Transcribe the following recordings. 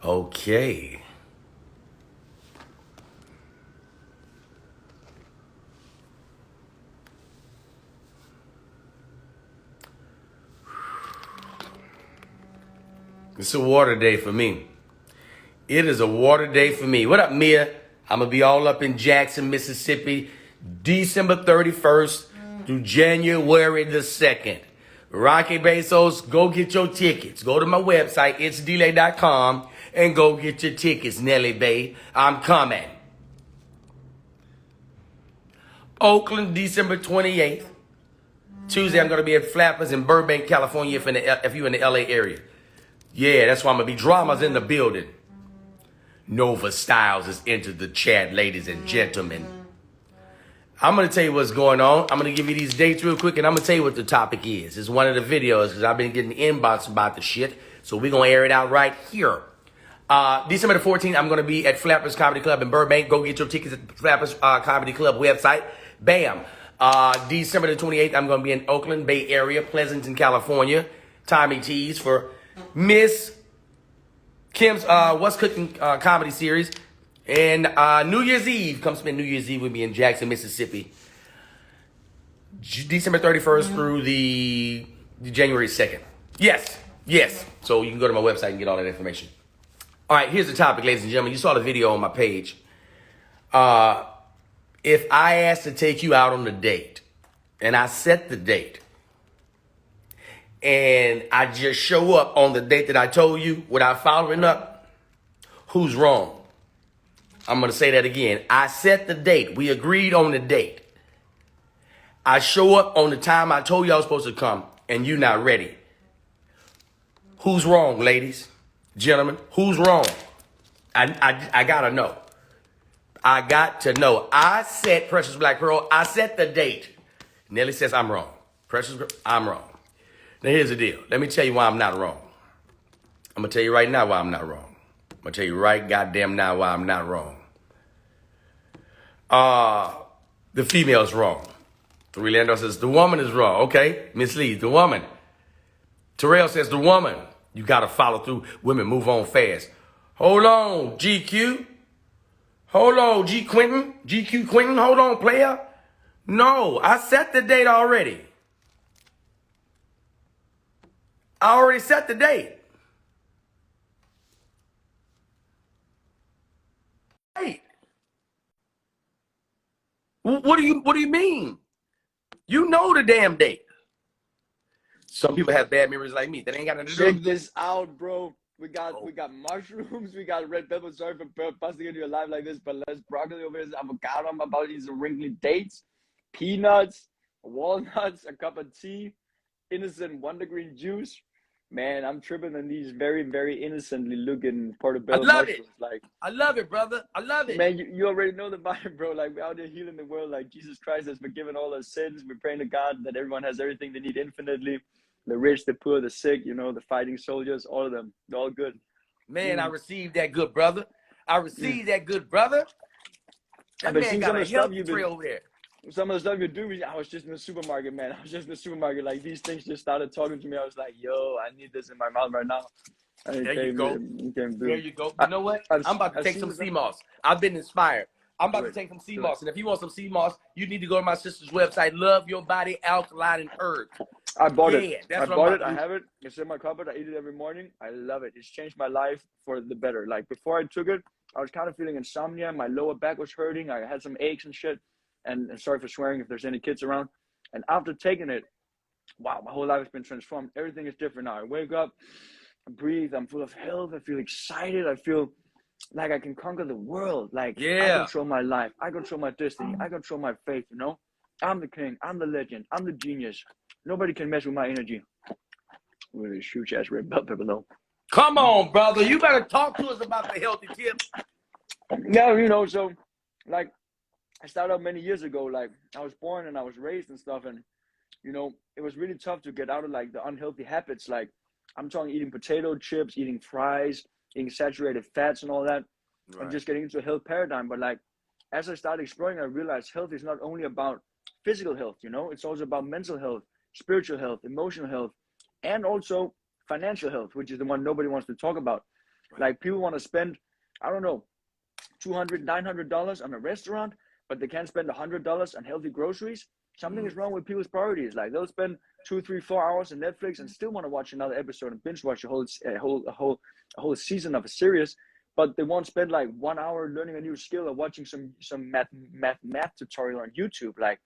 Okay. It's a water day for me. It is a water day for me. What up, Mia? I'm going to be all up in Jackson, Mississippi, December 31st through January the 2nd. Rocky Bezos, go get your tickets. Go to my website, ItsDLai.com, and go get your tickets, Nelly Bay. I'm coming. Oakland, December 28th. Tuesday, I'm going to be at Flappers in Burbank, California, if you're in the LA area. Yeah, that's why I'm going to be. Drama's in the building. Nova Styles has entered the chat, ladies and gentlemen. I'm going to tell you what's going on. I'm going to give you these dates real quick, and I'm going to tell you what the topic is. It's one of the videos, because I've been getting inbox about the shit. So we're going to air it out right here. December the 14th, I'm going to be at Flappers Comedy Club in Burbank. Go get your tickets at the Flappers Comedy Club website. Bam. December the 28th, I'm going to be in Oakland, Bay Area, Pleasanton, California. Tommy T's for Miss Kim's What's Cooking comedy series. And New Year's Eve, come spend New Year's Eve with me in Jackson, Mississippi. December 31st through the January 2nd. Yes. So you can go to my website and get all that information. All right, here's the topic, ladies and gentlemen. You saw the video on my page. If I asked to take you out on a date, and I set the date, and I just show up on the date that I told you without following up, who's wrong? I'm going to say that again. I set the date. We agreed on the date. I show up on the time I told you I was supposed to come, and you're not ready. Who's wrong, ladies, gentlemen? Who's wrong? I got to know. I got to know. I set, Precious Black Pearl, I set the date. Nelly says I'm wrong. Precious, I'm wrong. Now, here's the deal. Let me tell you why I'm not wrong. I'm going to tell you right now why I'm not wrong. I'm going to tell you right goddamn now why I'm not wrong. The female's wrong. Orlando says the woman is wrong. Okay, Miss Lee, the woman. Terrell says the woman. You got to follow through. Women move on fast. Hold on, GQ. Hold on, GQ Quentin. Hold on, player. No, I set the date already. I already set the date. Hey, what do you mean? You know the damn date. Some people have bad memories like me. That ain't got nothing to do. Check this out, bro. We got mushrooms, we got red pepper. Sorry for busting into your life like this, but let's broccoli over here, avocado. I'm about to eat some wrinkly dates, peanuts, walnuts, a cup of tea, innocent wintergreen juice. Man, I'm tripping on these very, very innocently looking portobello mushrooms. Like, I love it, brother. I love it. Man, you already know the vibe, bro. Like, we're out there healing the world. Like, Jesus Christ has forgiven all our sins. We're praying to God that everyone has everything they need infinitely. The rich, the poor, the sick, the fighting soldiers, all of them. They're all good. Man, I received that good, brother. I received that good, brother. That man got a healthy trail over there. Some of the stuff you're doing, I was just in the supermarket, man. I was just in the supermarket. Like, these things just started talking to me. I was like, yo, I need this in my mouth right now. There you go. There you go. You know what? I'm about to take some sea moss. I've been inspired. I'm about to take some sea moss. And if you want some sea moss, you need to go to my sister's website, Love Your Body Alkaline and Herb. I bought it. I bought it. I have it. It's in my cupboard. I eat it every morning. I love it. It's changed my life for the better. Like, before I took it, I was kind of feeling insomnia. My lower back was hurting. I had some aches and shit. And sorry for swearing if there's any kids around. And after taking it, wow, my whole life has been transformed. Everything is different now. I wake up, I breathe. I'm full of health. I feel excited. I feel like I can conquer the world. Like, I control my life. I control my destiny. I control my faith, I'm the king. I'm the legend. I'm the genius. Nobody can mess with my energy. With a huge ass red pepper though. Come on, brother. You better talk to us about the healthy tips. Yeah, so like I started out many years ago. Like, I was born and I was raised and stuff, and it was really tough to get out of like the unhealthy habits. Like, I'm talking eating potato chips, eating fries, eating saturated fats and all that, and just getting into a health paradigm. But like, as I started exploring, I realized health is not only about physical health, it's also about mental health, spiritual health, emotional health, and also financial health, which is the one nobody wants to talk about. Like people want to spend, I don't know, $200, $900 on a restaurant, but they can't spend $100 on healthy groceries. Something is wrong with people's priorities. Like they'll spend 2, 3, 4 hours on Netflix and still want to watch another episode and binge watch a whole season of a series, but they won't spend like 1 hour learning a new skill or watching some math tutorial on YouTube. Like,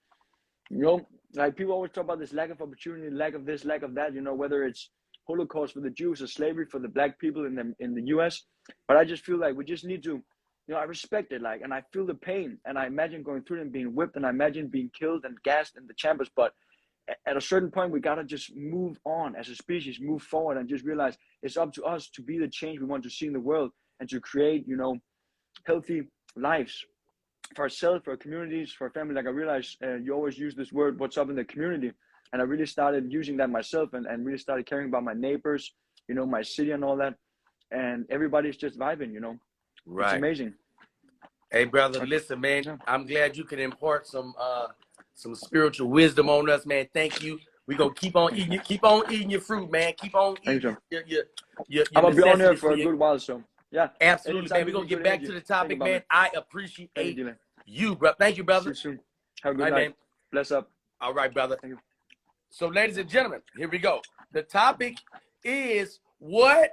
you know, like people always talk about this lack of opportunity, lack of this, lack of that. You know, whether it's Holocaust for the Jews or slavery for the black people in the U.S. But I just feel like we just need to, you know, I respect it, like, and I feel the pain, and I imagine going through it and being whipped, and I imagine being killed and gassed in the chambers. But at a certain point, we gotta just move on as a species, move forward, and just realize it's up to us to be the change we want to see in the world and to create, you know, healthy lives for ourselves, for our communities, for our family. Like I realized you always use this word, what's up in the community. And I really started using that myself and really started caring about my neighbors, you know, my city and all that. And everybody's just vibing, you know. Right. It's amazing. Hey, brother, listen, man, I'm glad you can impart some spiritual wisdom on us, man. Thank you. We're going to keep on eating your fruit, man. Keep on eating your I'm going to be on here for a your... good while, so yeah. Absolutely, man. We're going to get back to the topic, man. I appreciate you, bro. Thank you, brother. See you soon. Have a good night. Man. Bless up. All right, brother. Thank you. So, ladies and gentlemen, here we go. The topic is what?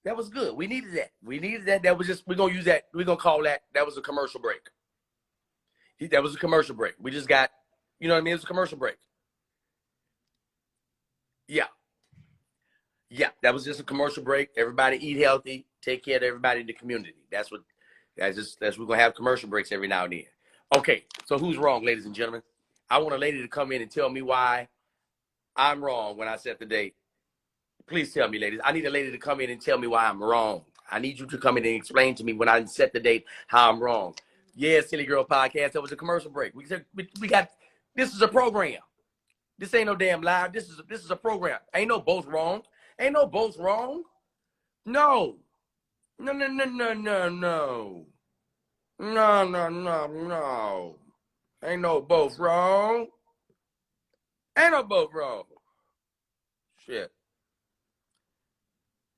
That was good. We needed that. We needed that. That was just, we're going to use that. We're going to call that was a commercial break. That was a commercial break. We just got, you know what I mean? It was a commercial break. Yeah. Yeah, that was just a commercial break. Everybody eat healthy. Take care of everybody in the community. That's we're going to have commercial breaks every now and then. Okay, so who's wrong, ladies and gentlemen? I want a lady to come in and tell me why I'm wrong when I set the date. Please tell me, ladies. I need a lady to come in and tell me why I'm wrong. I need you to come in and explain to me when I set the date how I'm wrong. Yeah, Silly Girl Podcast. That was a commercial break. We got, this is a program. This ain't no damn live. This is a program. Ain't no both wrong. Ain't no both wrong. No. No. No. Ain't no both wrong. Ain't no both wrong. Shit.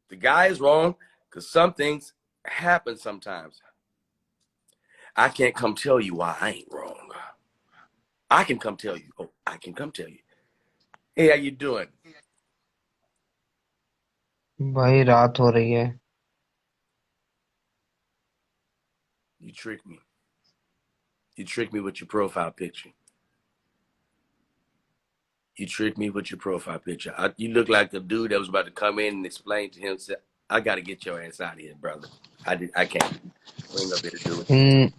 The guy is wrong because some things happen sometimes. I can't come tell you why I ain't wrong. I can come tell you. Oh, I can come tell you. Hey, how you doing? भाई रात हो रही है. You tricked me. You tricked me with your profile picture. You tricked me with your profile picture. You look like the dude that was about to come in and explain to him, say, I got to get your ass out of here, brother. I can't. We ain't gonna be able to do it.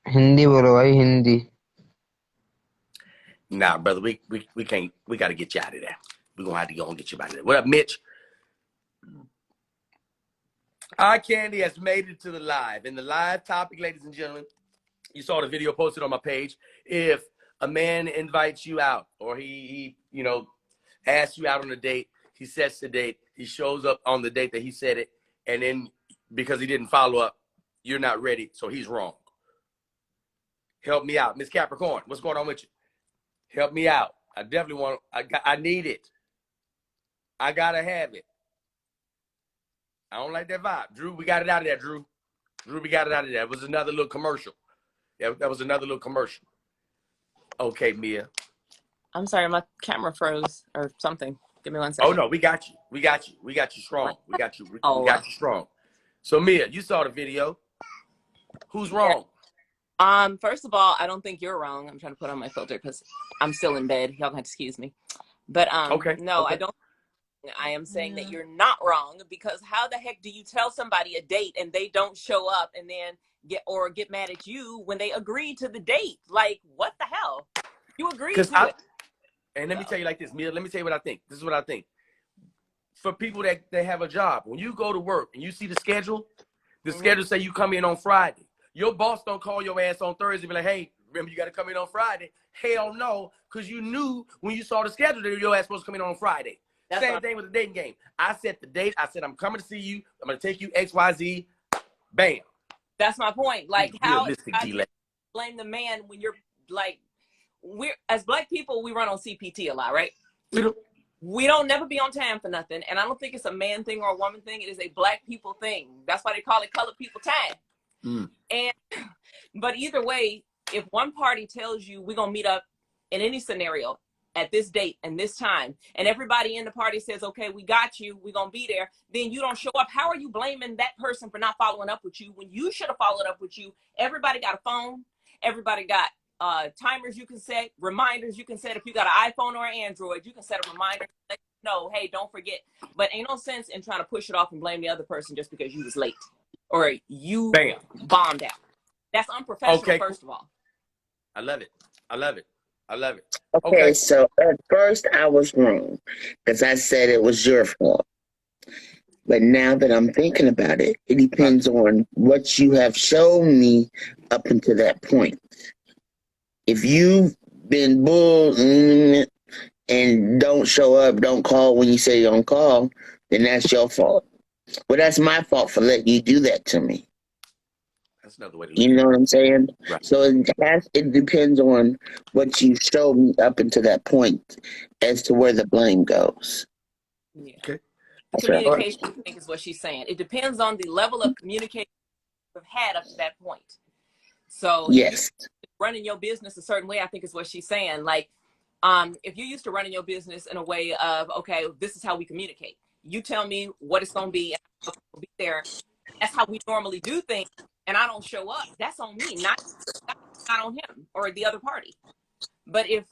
Hindi बोलो भाई, Hindi. Nah, brother, we can't. We got to get you out of there. We're going to have to go and get you out of there. What up, Mitch? Our Candy has made it to the live. And the live topic, ladies and gentlemen, you saw the video posted on my page. If a man invites you out or he you know, asks you out on a date, he sets the date, he shows up on the date that he said it, and then because he didn't follow up, you're not ready, so he's wrong. Help me out. Miss Capricorn, what's going on with you? Help me out. I definitely want, I need it. I gotta have it. I don't like that vibe. Drew, we got it out of there, Drew. We got it out of there. It was another little commercial. Yeah, that was another little commercial. Okay, Mia. I'm sorry, my camera froze or something. Give me 1 second. Oh, no, we got you. We got you strong. We got you strong. So, Mia, you saw the video. Who's wrong? First of all, I don't think you're wrong. I'm trying to put on my filter because I'm still in bed. Y'all have to excuse me. But okay. No, okay. I don't. I am saying that you're not wrong, because how the heck do you tell somebody a date and they don't show up and then get mad at you when they agree to the date? Like, what the hell? You agreed to it. And let me tell you like this, Mia, let me tell you what I think. This is what I think. For people that have a job, when you go to work and you see the schedule say you come in on Friday. Your boss don't call your ass on Thursday and be like, hey, remember you got to come in on Friday. Hell no, because you knew when you saw the schedule that your ass supposed to come in on Friday. Same thing with the dating game. I set the date. I said, I'm coming to see you. I'm going to take you XYZ. Bam. That's my point. Like, how DLai. Blame the man when you're like, we're as black people, we run on CPT a lot, right? We do. We don't never be on time for nothing. And I don't think it's a man thing or a woman thing. It is a black people thing. That's why they call it colored people time. And but either way, if one party tells you we're gonna meet up in any scenario at this date and this time, and everybody in the party says, okay, we got you, we're gonna be there, then you don't show up. How are you blaming that person for not following up with you when you should have followed up with you? Everybody got a phone, everybody got timers you can set, reminders you can set. If you got an iPhone or an Android, you can set a reminder, let you know, hey, don't forget. But ain't no sense in trying to push it off and blame the other person just because you was late or you bombed out. That's unprofessional, first of all. I love it. I love it. I love it. Okay, so at first I was wrong because I said it was your fault. But now that I'm thinking about it, it depends on what you have shown me up until that point. If you've been bull and don't show up, don't call when you say you're on call, then that's your fault. Well, that's my fault for letting you do that to me. That's another way to look at it. You know what I'm saying? Right. So it depends on what you showed me up until that point as to where the blame goes. Yeah. Okay. Communication, I think, is what she's saying. It depends on the level of communication you've had up to that point. So yes, if you're running your business a certain way, I think is what she's saying. Like, if you're used to running your business in a way of, okay, this is how we communicate. You tell me what it's going to be, and I'll be there. That's how we normally do things, and I don't show up. That's on me, not on him or the other party. But if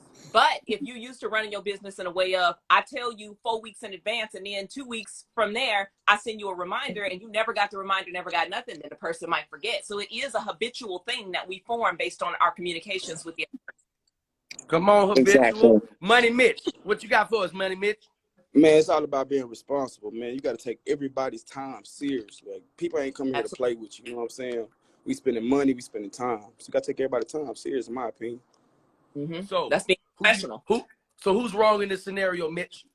you used to running your business in a way of, I tell you 4 weeks in advance, and then 2 weeks from there, I send you a reminder, and you never got the reminder, never got nothing, then the person might forget. So it is a habitual thing that we form based on our communications with the other person. Come on, habitual. Exactly. Money Mitch. What you got for us, Money Mitch? Man, it's all about being responsible, man. You got to take everybody's time seriously. Like, people ain't coming here to play with you. You know what I'm saying? We spending money, we spending time. So you got to take everybody's time serious, in my opinion. So that's being professional. So who's wrong in this scenario, Mitch?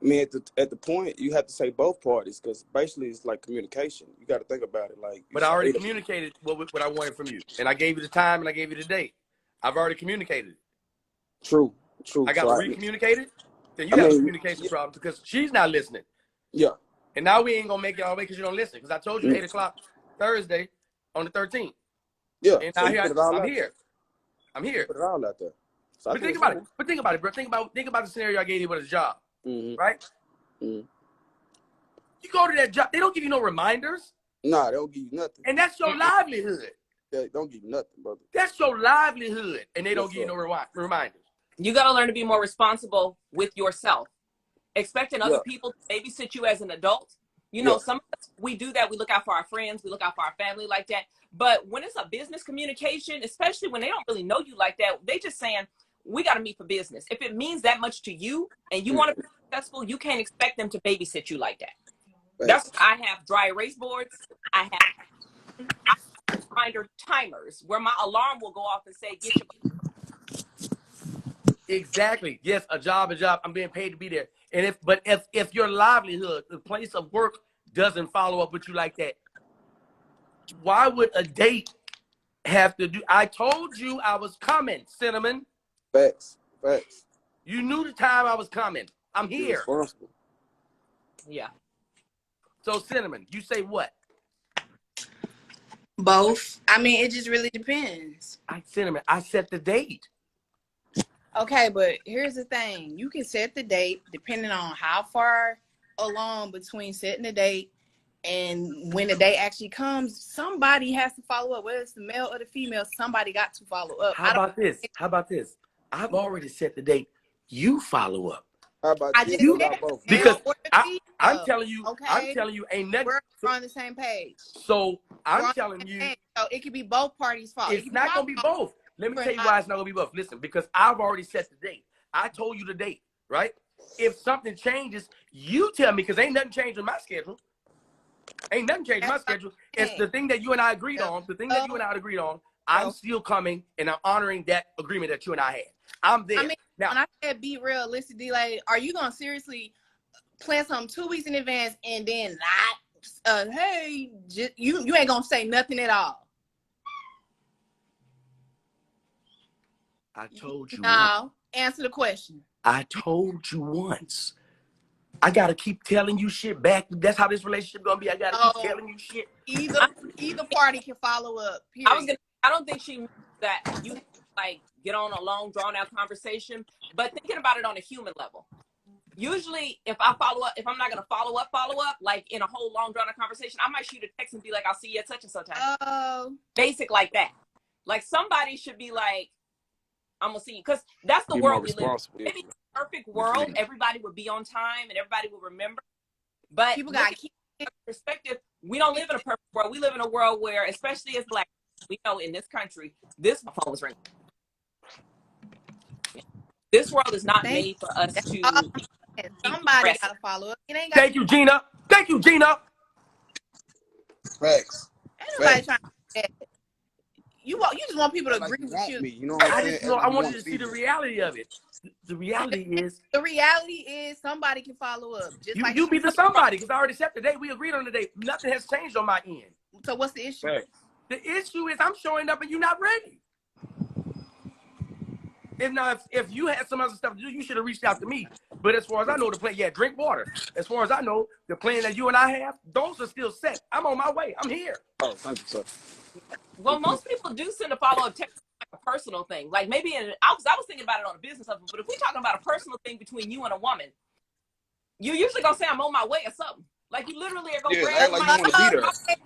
I mean, at the point, you have to say both parties because basically it's like communication. You got to think about it. Like, But I already communicated what I wanted from you. And I gave you the time and I gave you the date. I've already communicated it. True. I got to re-communicate it? Then you have a communication problem because she's not listening. Yeah. And now we ain't going to make it all the way because you don't listen. Because I told you 8 o'clock Thursday on the 13th. Yeah. And so now I'm here. I'm here. Put it all out there. So But think about it, bro. Think about the scenario I gave you with a job. Right? You go to that job, they don't give you no reminders. Nah, they don't give you nothing. And that's your livelihood. They don't give you nothing, brother. That's your livelihood. And they don't give you no reminders. You got to learn to be more responsible with yourself. Expecting other people to babysit you as an adult. You know, some of us, we do that. We look out for our friends. We look out for our family like that. But when it's a business communication, especially when they don't really know you like that, they just saying, we got to meet for business. If it means that much to you and you want to be successful, you can't expect them to babysit you like that. Right. That's I have dry erase boards. I have reminder timers where my alarm will go off and say, get your... Exactly. Yes, a job. I'm being paid to be there. And if your livelihood, the place of work, doesn't follow up with you like that, why would a date have to do? I told you I was coming, Cinnamon. Facts. You knew the time I was coming. I'm here. Yeah. So Cinnamon, you say what? Both. I mean, it just really depends. Cinnamon, I set the date. Okay, but here's the thing. You can set the date depending on how far along between setting the date and when the day actually comes. Somebody has to follow up, whether it's the male or the female. Somebody got to follow up. How about this? I've already set the date. You follow up. How about both? Because I'm telling you, ain't nothing. We're on the same page. So I'm telling you, so it could be both parties' fault. It's not gonna be both. Let me tell you why it's not gonna be both. Listen, because I've already set the date. I told you the date, right? If something changes, you tell me, because ain't nothing changed in my schedule. Ain't nothing changed in my schedule. It's the thing that you and I agreed on. The thing that you and I agreed on. I'm still coming, and I'm honoring that agreement that you and I had. I'm there. I mean, now, when I said be realistic, DLai, are you gonna seriously plan something 2 weeks in advance and then not? Hey, you ain't gonna say nothing at all. I told you. No, answer the question. I told you once. I gotta keep telling you shit back. That's how this relationship gonna be. I gotta keep telling you shit. Either party can follow up. Period. I don't think she means that you like get on a long drawn out conversation, but thinking about it on a human level. Usually if I follow up, if I'm not gonna follow up, like in a whole long drawn out conversation, I might shoot a text and be like, I'll see you at such and such time. Oh. Basic like that. Like somebody should be like, I'm gonna see you, because that's the world we live in. Maybe in a perfect world, everybody would be on time and everybody would remember. But People got to keep perspective. We don't live in a perfect world. We live in a world where, especially as Black, we know in this country, this phone was ringing. This world is not made for us to. Somebody got to follow up. It ain't Thank you, Gina. Thank you, Gina. Facts. Ain't nobody trying to do that. You just want people to agree with you. Me, you know what I'm saying? I want you to see the reality of it. The reality is Somebody can follow up. Just you be the somebody, because I already set the date. We agreed on the date. Nothing has changed on my end. So what's the issue? Facts. The issue is I'm showing up and you're not ready. If you had some other stuff to do, you should have reached out to me. But as far as I know, the plan, drink water. As far as I know, the plan that you and I have, those are still set. I'm on my way. I'm here. Oh, thank you, sir. Well, most people do send a follow-up text like a personal thing. Like maybe I was thinking about it on a business level, but if we're talking about a personal thing between you and a woman, you usually gonna say I'm on my way or something. Like you literally are gonna grab like my you want to be there.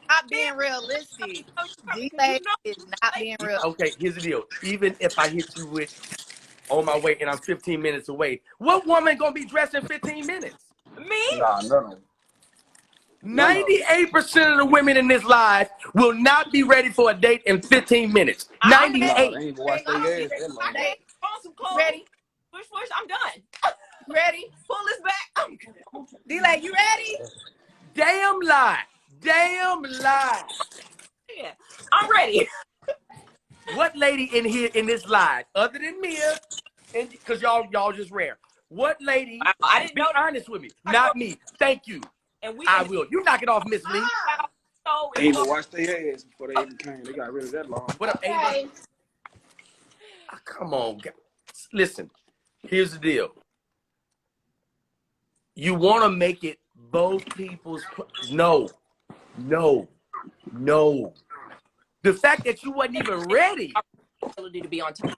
Not being realistic. DLai is not being real. Okay, here's the deal. Even if I hit you with on my way and I'm 15 minutes away, what woman gonna be dressed in 15 minutes? Me? Nah, no. 98% of the women in this live will not be ready for a date in 15 minutes. 98. They ain't even watch their ass that long. Some clothes. Ready? Push, I'm done. Ready? Pull this back. DLai, you ready? Damn lie. Damn lie. Yeah, I'm ready. What lady in here in this live, other than Mia, and because y'all just rare, what lady, I didn't be know honest with me, not me. Thank you. And I will. You knock it off, Miss Lee. So They even watched their ass before they even came. They got rid of that long. What up, Ava? Oh, come on, guys. Listen, here's the deal. You want to make it both people's. No. The fact that you wasn't even ready. Ability to be on time,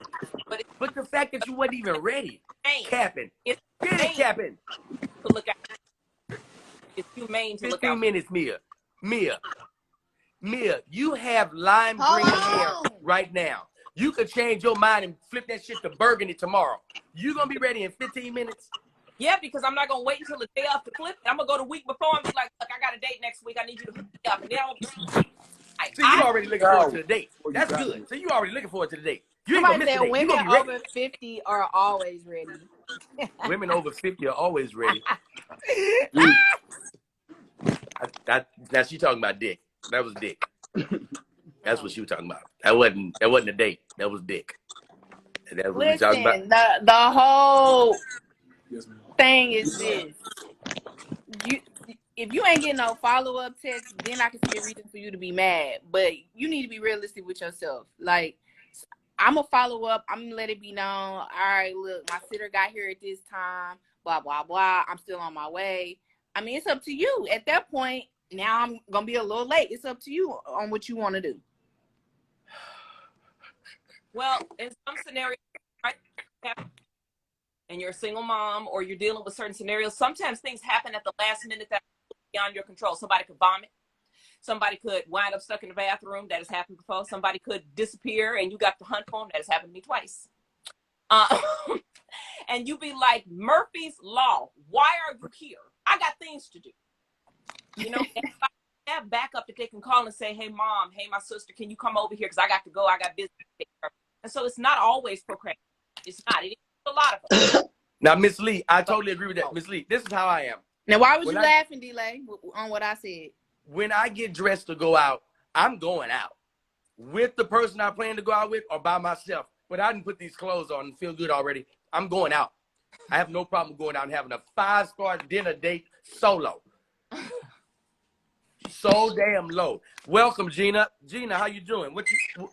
but the fact that you wasn't even ready. Capping. It's Get it, capping. to look at. It's humane to look out. 15 minutes, Mia, you have lime green hair right now. You could change your mind and flip that shit to burgundy tomorrow. You gonna be ready in 15 minutes? Yeah, because I'm not gonna wait until the day after flip it. I'm gonna go the week before and be like, look, I got a date next week. I need you to flip it up. And then I'll be See, you already looking forward to the date. That's good. So you already looking forward to the date. You ain't gonna miss the date. You gonna be ready. Women over 50 are always ready. Women over 50 are always ready. That's you talking about dick. That was dick. That's what she was talking about. That wasn't a date. That was dick. And that's what we talking about. The whole thing is this. If you ain't getting no follow-up text, then I can see a reason for you to be mad. But you need to be realistic with yourself. Like, I'm going to follow up. I'm going to let it be known. All right, look, my sitter got here at this time. Blah, blah, blah. I'm still on my way. I mean, it's up to you. At that point, now I'm going to be a little late. It's up to you on what you want to do. well, in some scenarios, right, and you're a single mom or you're dealing with certain scenarios, sometimes things happen at the last minute that are beyond your control. Somebody could vomit. Somebody could wind up stuck in the bathroom. That has happened before. Somebody could disappear and you got to hunt for them. That has happened to me twice. And you be like, Murphy's Law, why are you here? I got things to do. You know, and if I have backup that they can call and say, hey, mom, hey, my sister, can you come over here? Because I got to go. I got business to take care of. And so it's not always procrastination. It's not. It is a lot of them. Now, Miss Lee, I totally agree with that. Miss Lee, this is how I am. Now, why was you laughing, DLai, on what I said? When I get dressed to go out, I'm going out with the person I plan to go out with or by myself. But I didn't put these clothes on and feel good already. I'm going out. I have no problem going out and having a 5-star dinner date solo. So damn low. Welcome, Gina. Gina, how you doing?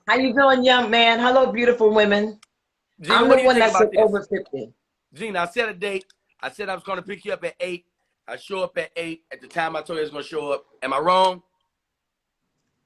How you doing, young man? Hello, beautiful women. Gina, I'm what the do you one think that's about this? over 50. Gina, I set a date. I said I was going to pick you up at 8. I show up at 8 at the time I told you I was going to show up. Am I wrong?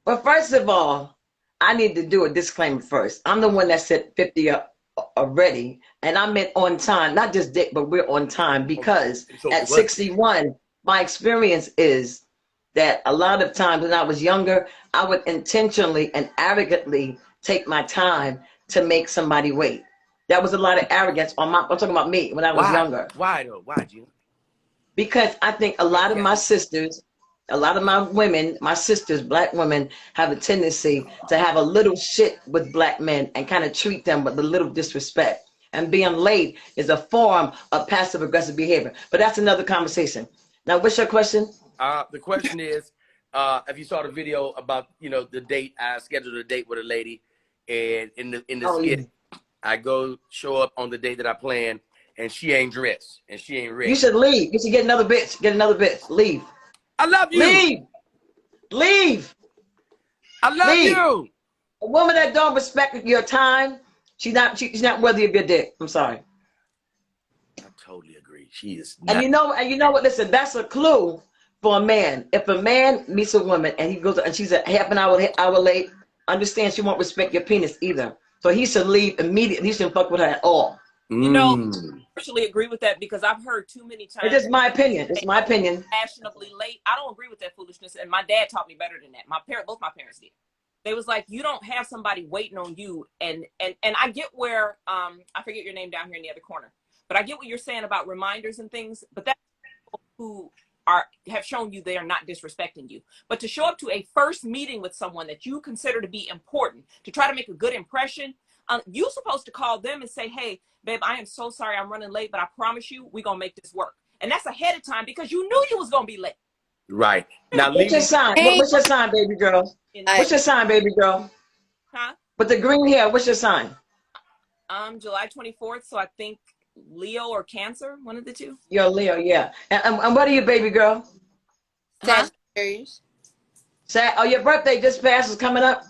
Well, first of all, I need to do a disclaimer first. I'm the one that said 50 up already, and I meant on time, not just date, but we're on time because So at 61, my experience is that a lot of times when I was younger, I would intentionally and arrogantly take my time to make somebody wait. That was a lot of arrogance on I'm talking about me when I was younger. Why though? Why, Gina? Because I think a lot of my sisters, a lot of my women, my sisters, black women, have a tendency to have a little shit with black men and kind of treat them with a little disrespect. And being late is a form of passive aggressive behavior. But that's another conversation. Now, what's your question? The question is, if you saw the video about, the date, I scheduled a date with a lady, and in the skit, I go show up on the date that I planned, and she ain't dressed, and she ain't ready. You should leave. You should get another bitch. Get another bitch. Leave. I love you. Leave. Leave. I love you. A woman that don't respect your time, she's not worthy of your dick. I'm sorry. I totally agree. She is not. And you know what? Listen, that's a clue for a man. If a man meets a woman and he goes and she's a half an hour late, understand she won't respect your penis either. So he should leave immediately. He shouldn't fuck with her at all. I actually agree with that because I've heard too many times. It's just my opinion. It's my opinion. Fashionably late. I don't agree with that foolishness. And my dad taught me better than that. Both my parents did. They was like, you don't have somebody waiting on you. And I get where, I forget your name down here in the other corner, but I get what you're saying about reminders and things, but that's people who have shown you they are not disrespecting you. But to show up to a first meeting with someone that you consider to be important, to try to make a good impression, you're supposed to call them and say, hey, babe, I am so sorry I'm running late, but I promise you we're going to make this work. And that's ahead of time because you knew you was going to be late. Right. Now, what's your sign? What's your sign, baby girl? What's your sign, baby girl? Huh? With the green hair, what's your sign? July 24th, so I think Leo or Cancer, one of the two. You're Leo, yeah. And what are you, baby girl? Sagittarius. Oh, your birthday just passed. Is coming up?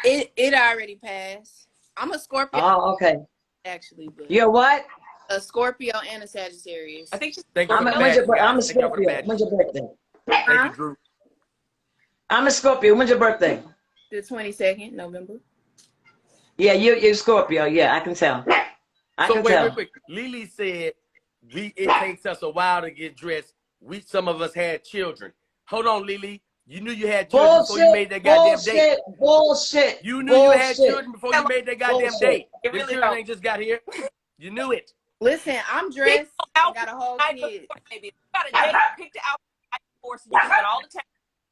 It already passed. I'm a Scorpio. Oh, okay. Actually, but you're what? A Scorpio and a Sagittarius. I think I'm a Scorpio. When's your birthday? Thank you, Drew. I'm a Scorpio. When's your birthday? The 22nd, November. Yeah, you're Scorpio. Yeah, I can tell. I can tell. Real quick. Lily said it takes us a while to get dressed. Some of us had children. Hold on, Lily. You knew you had children before you made that goddamn date. Bullshit. You knew you had children before you made that goddamn date. The children ain't just got here. You knew it. Listen, I'm dressed. I got a whole kid. Baby, you got a date. Pick the outfit for so you spend all the time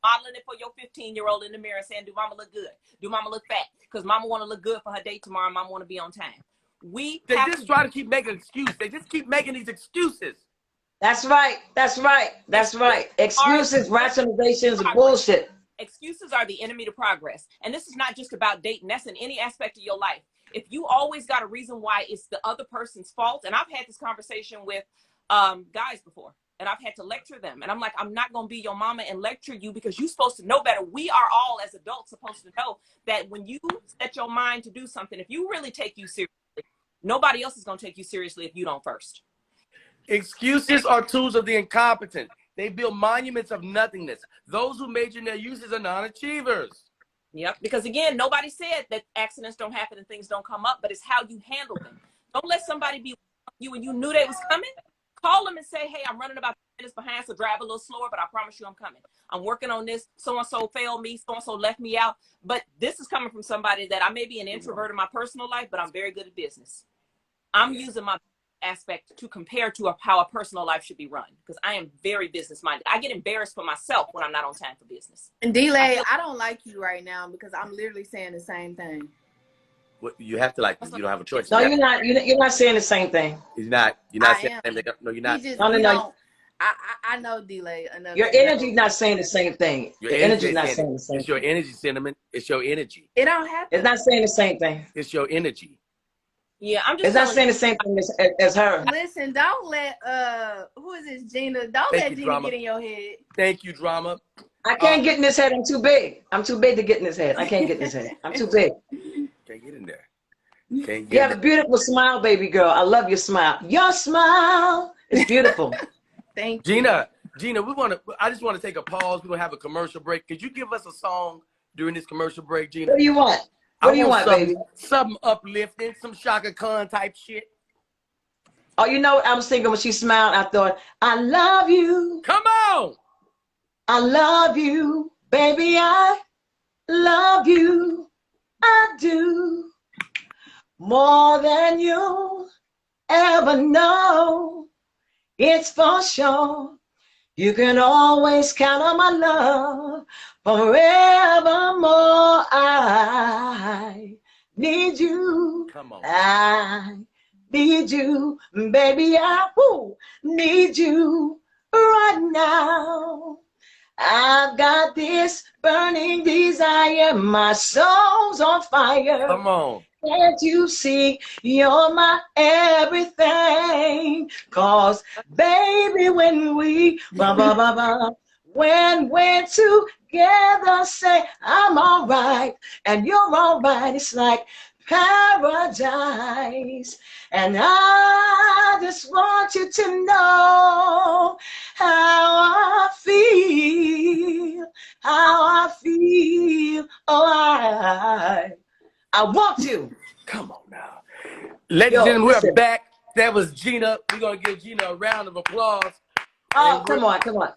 modeling it for your 15-year-old in the mirror saying, do mama look good? Do mama look fat? Because mama want to look good for her date tomorrow. Mama want to be on time. They just try to keep making excuses. They just keep making these excuses. That's right. That's right. That's right. Excuses, rationalizations, bullshit. Excuses are the enemy to progress. And this is not just about dating. That's in any aspect of your life. If you always got a reason why it's the other person's fault, and I've had this conversation with guys before, and I've had to lecture them. And I'm like, I'm not going to be your mama and lecture you because you're supposed to know better. We are all, as adults, supposed to know that when you set your mind to do something, if you really take you seriously, nobody else is going to take you seriously if you don't first. Excuses are tools of the incompetent. They build monuments of nothingness. Those who major in their uses are non-achievers. Yep, because again, nobody said that accidents don't happen and things don't come up, but it's how you handle them. Don't let somebody be you and you knew they was coming. Call them and say, hey, I'm running about 10 minutes behind, so drive a little slower, but I promise you I'm coming. I'm working on this. So-and-so failed me. So-and-so left me out. But this is coming from somebody that I may be an introvert in my personal life, but I'm very good at business. I'm using my aspect to compare to how a personal life should be run because I am very business minded. I get embarrassed for myself when I'm not on time for business. And DLai, I don't like you right now because I'm literally saying the same thing. What you have to like? You don't have a choice. No, you're not. You're not saying the same thing. You're not saying the same thing. No, you're not. No. I know DLai. Your energy's not saying the same thing. Your energy's not saying the same. It's your energy, cinnamon. It's your energy. It don't happen. It's not saying the same thing. It's your energy. Yeah, I'm just. It's not saying the same thing as her. Listen, don't let who is this, Gina? Don't let Gina get in your head. Thank you, drama. I can't get in this head. I'm too big. I'm too big to get in this head. I can't get in this head. I'm too big. Can't get in there. Can't You get have a that. beautiful smile, baby girl. I love your smile. Your smile is beautiful. Thank you. Gina, I just want to take a pause. We're gonna have a commercial break. Could you give us a song during this commercial break, Gina? What do you want? I What do you want want, baby? something uplifting, some Shaka Khan type shit. Oh, you know what I was thinking when she smiled? I thought, I love you. Come on. I love you. Baby, I love you. I do. More than you ever know. It's for sure. You can always count on my love forevermore. I need you. Come on. I need you. Baby, I need you right now. I've got this burning desire. My soul's on fire. Come on. Can't you see you're my everything? Cause baby, when we when we're together, say I'm all right and you're all right. It's like paradise. And I just want you to know how I feel, how I feel. Oh, I want you. Come on now. Ladies and gentlemen, we're back. That was Gina. We're going to give Gina a round of applause. Oh, come on, come on.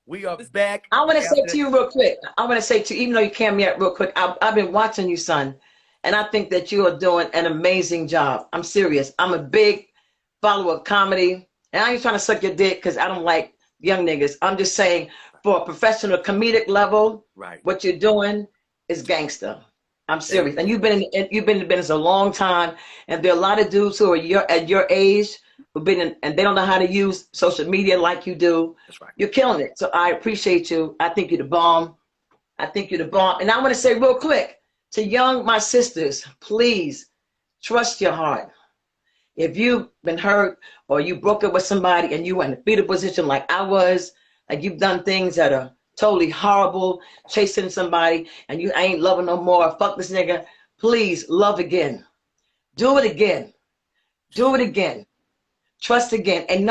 We are back. I want to say to you real quick. I want to say to you, even though you can't me out real quick, I've been watching you, son. And I think that you are doing an amazing job. I'm serious. I'm a big follower of comedy. And I ain't trying to suck your dick because I don't like young niggas. I'm just saying for a professional comedic level, what you're doing is gangster. I'm serious. And you've been in the business a long time. And there are a lot of dudes who are at your age who've been in, and they don't know how to use social media like you do. That's right. You're killing it. So I appreciate you. I think you're the bomb. I think you're the bomb. And I want to say real quick to my sisters, please trust your heart. If you've been hurt or you broke up with somebody and you were in a fetal position like I was, like you've done things that are totally horrible, chasing somebody and you ain't loving no more, fuck this nigga, please love again. Do it again. Do it again. Trust again. And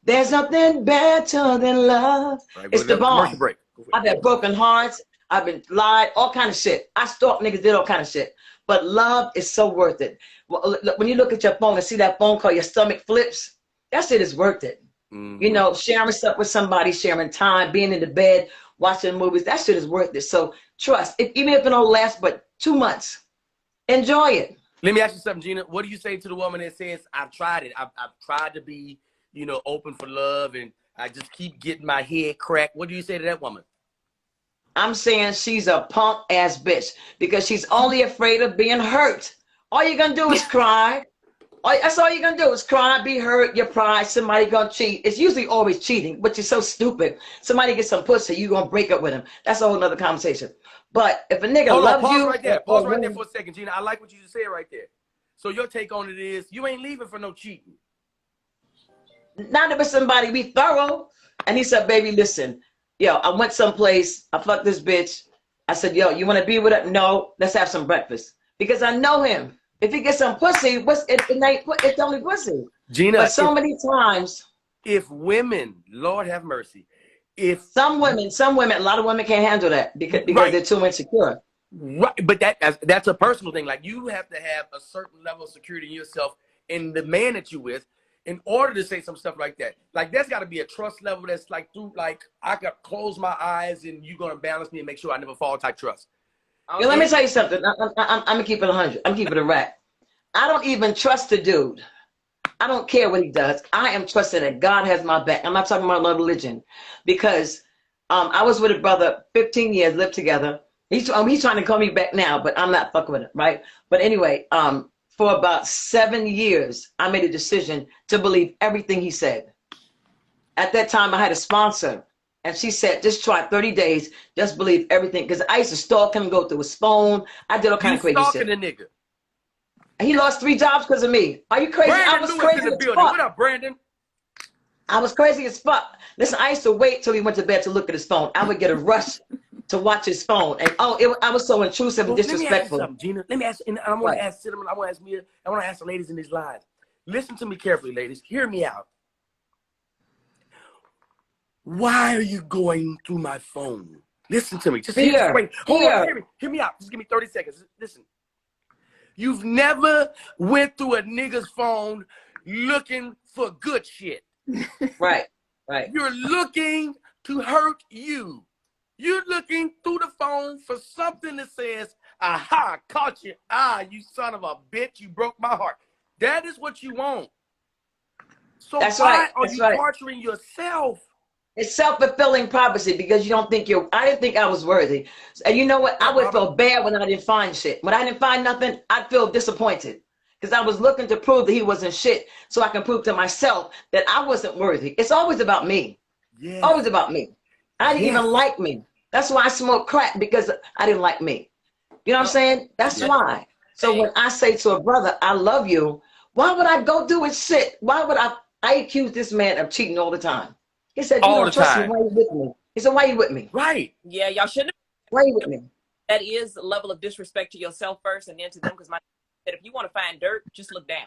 there's nothing better than love. Right, it's the bomb. Break. I've had broken hearts. I've been lied, all kind of shit. I stalked niggas, did all kind of shit. But love is so worth it. When you look at your phone and see that phone call, your stomach flips, that shit is worth it. Mm-hmm. You know, sharing stuff with somebody, sharing time, being in the bed, watching movies, that shit is worth it. So trust, even if it don't last but 2 months, enjoy it. Let me ask you something, Gina. What do you say to the woman that says, I've tried it. I've tried to be, open for love and I just keep getting my head cracked. What do you say to that woman? I'm saying she's a punk ass bitch because she's only afraid of being hurt. All you're gonna do is cry. That's all you're gonna do is cry, be hurt, your pride, somebody gonna cheat. It's usually always cheating, but you're so stupid. Somebody gets some pussy, you gonna break up with him. That's a whole nother conversation. But if a nigga loves you. Pause right there for a second, Gina. I like what you just said right there. So your take on it is you ain't leaving for no cheating. Not if it's somebody be thorough. And he said, baby, listen. Yo, I went someplace, I fucked this bitch. I said, yo, you want to be with her? No, let's have some breakfast. Because I know him. If he gets some pussy, it's only pussy. Gina, but so many times. If women, Lord have mercy, if some women, a lot of women can't handle that because they're too insecure. Right, but that's a personal thing. Like you have to have a certain level of security in yourself and the man that you with in order to say some stuff like that. Like there's got to be a trust level that's like I could close my eyes and you're gonna balance me and make sure I never fall type trust. Okay. Let me tell you something. I'm gonna keep it 100. I'm keeping it a rack. I don't even trust the dude. I don't care what he does. I am trusting that God has my back. I'm not talking about no religion because I was with a brother 15 years, lived together. He's trying to call me back now, but I'm not fucking with him, right? But anyway, for about 7 years, I made a decision to believe everything he said. At that time, I had a sponsor, and she said, just try 30 days, just believe everything. Because I used to stalk him, go through his phone. I did all kind of crazy shit. You stalking the nigga. And he lost 3 jobs because of me. Are you crazy? Brandon I was crazy as fuck. What up, Brandon? I was crazy as fuck. Listen, I used to wait till he went to bed to look at his phone. I would get a rush to watch his phone. And I was so intrusive and Well, let me ask you disrespectful. something, Gina. Let me ask, and I want Right. to ask Cinnamon, I want to ask Mia, I want to ask the ladies in these lives. Listen to me carefully, ladies. Hear me out. Why are you going through my phone? Listen to me. Just wait. Hold on. Hear me out. Just give me 30 seconds. Listen. You've never went through a nigga's phone looking for good shit. Right. You're looking to hurt you. You're looking through the phone for something that says, aha, caught you. Ah, you son of a bitch. You broke my heart. That is what you want. So why are you torturing yourself? It's self-fulfilling prophecy because you don't think I didn't think I was worthy. And you know what? I would feel bad when I didn't find shit. When I didn't find nothing, I'd feel disappointed because I was looking to prove that he wasn't shit so I can prove to myself that I wasn't worthy. It's always about me. Yes. Always about me. I didn't even like me. That's why I smoked crack, because I didn't like me. You know what I'm saying? That's why. So when I say to a brother, I love you, why would I go do his shit? Why would I accuse this man of cheating all the time? He said, you don't trust me. Why are you with me? He said, why are you with me? Right. Yeah, y'all shouldn't. Why are you with me? That is a level of disrespect to yourself first and then to them, because my said if you want to find dirt, just look down.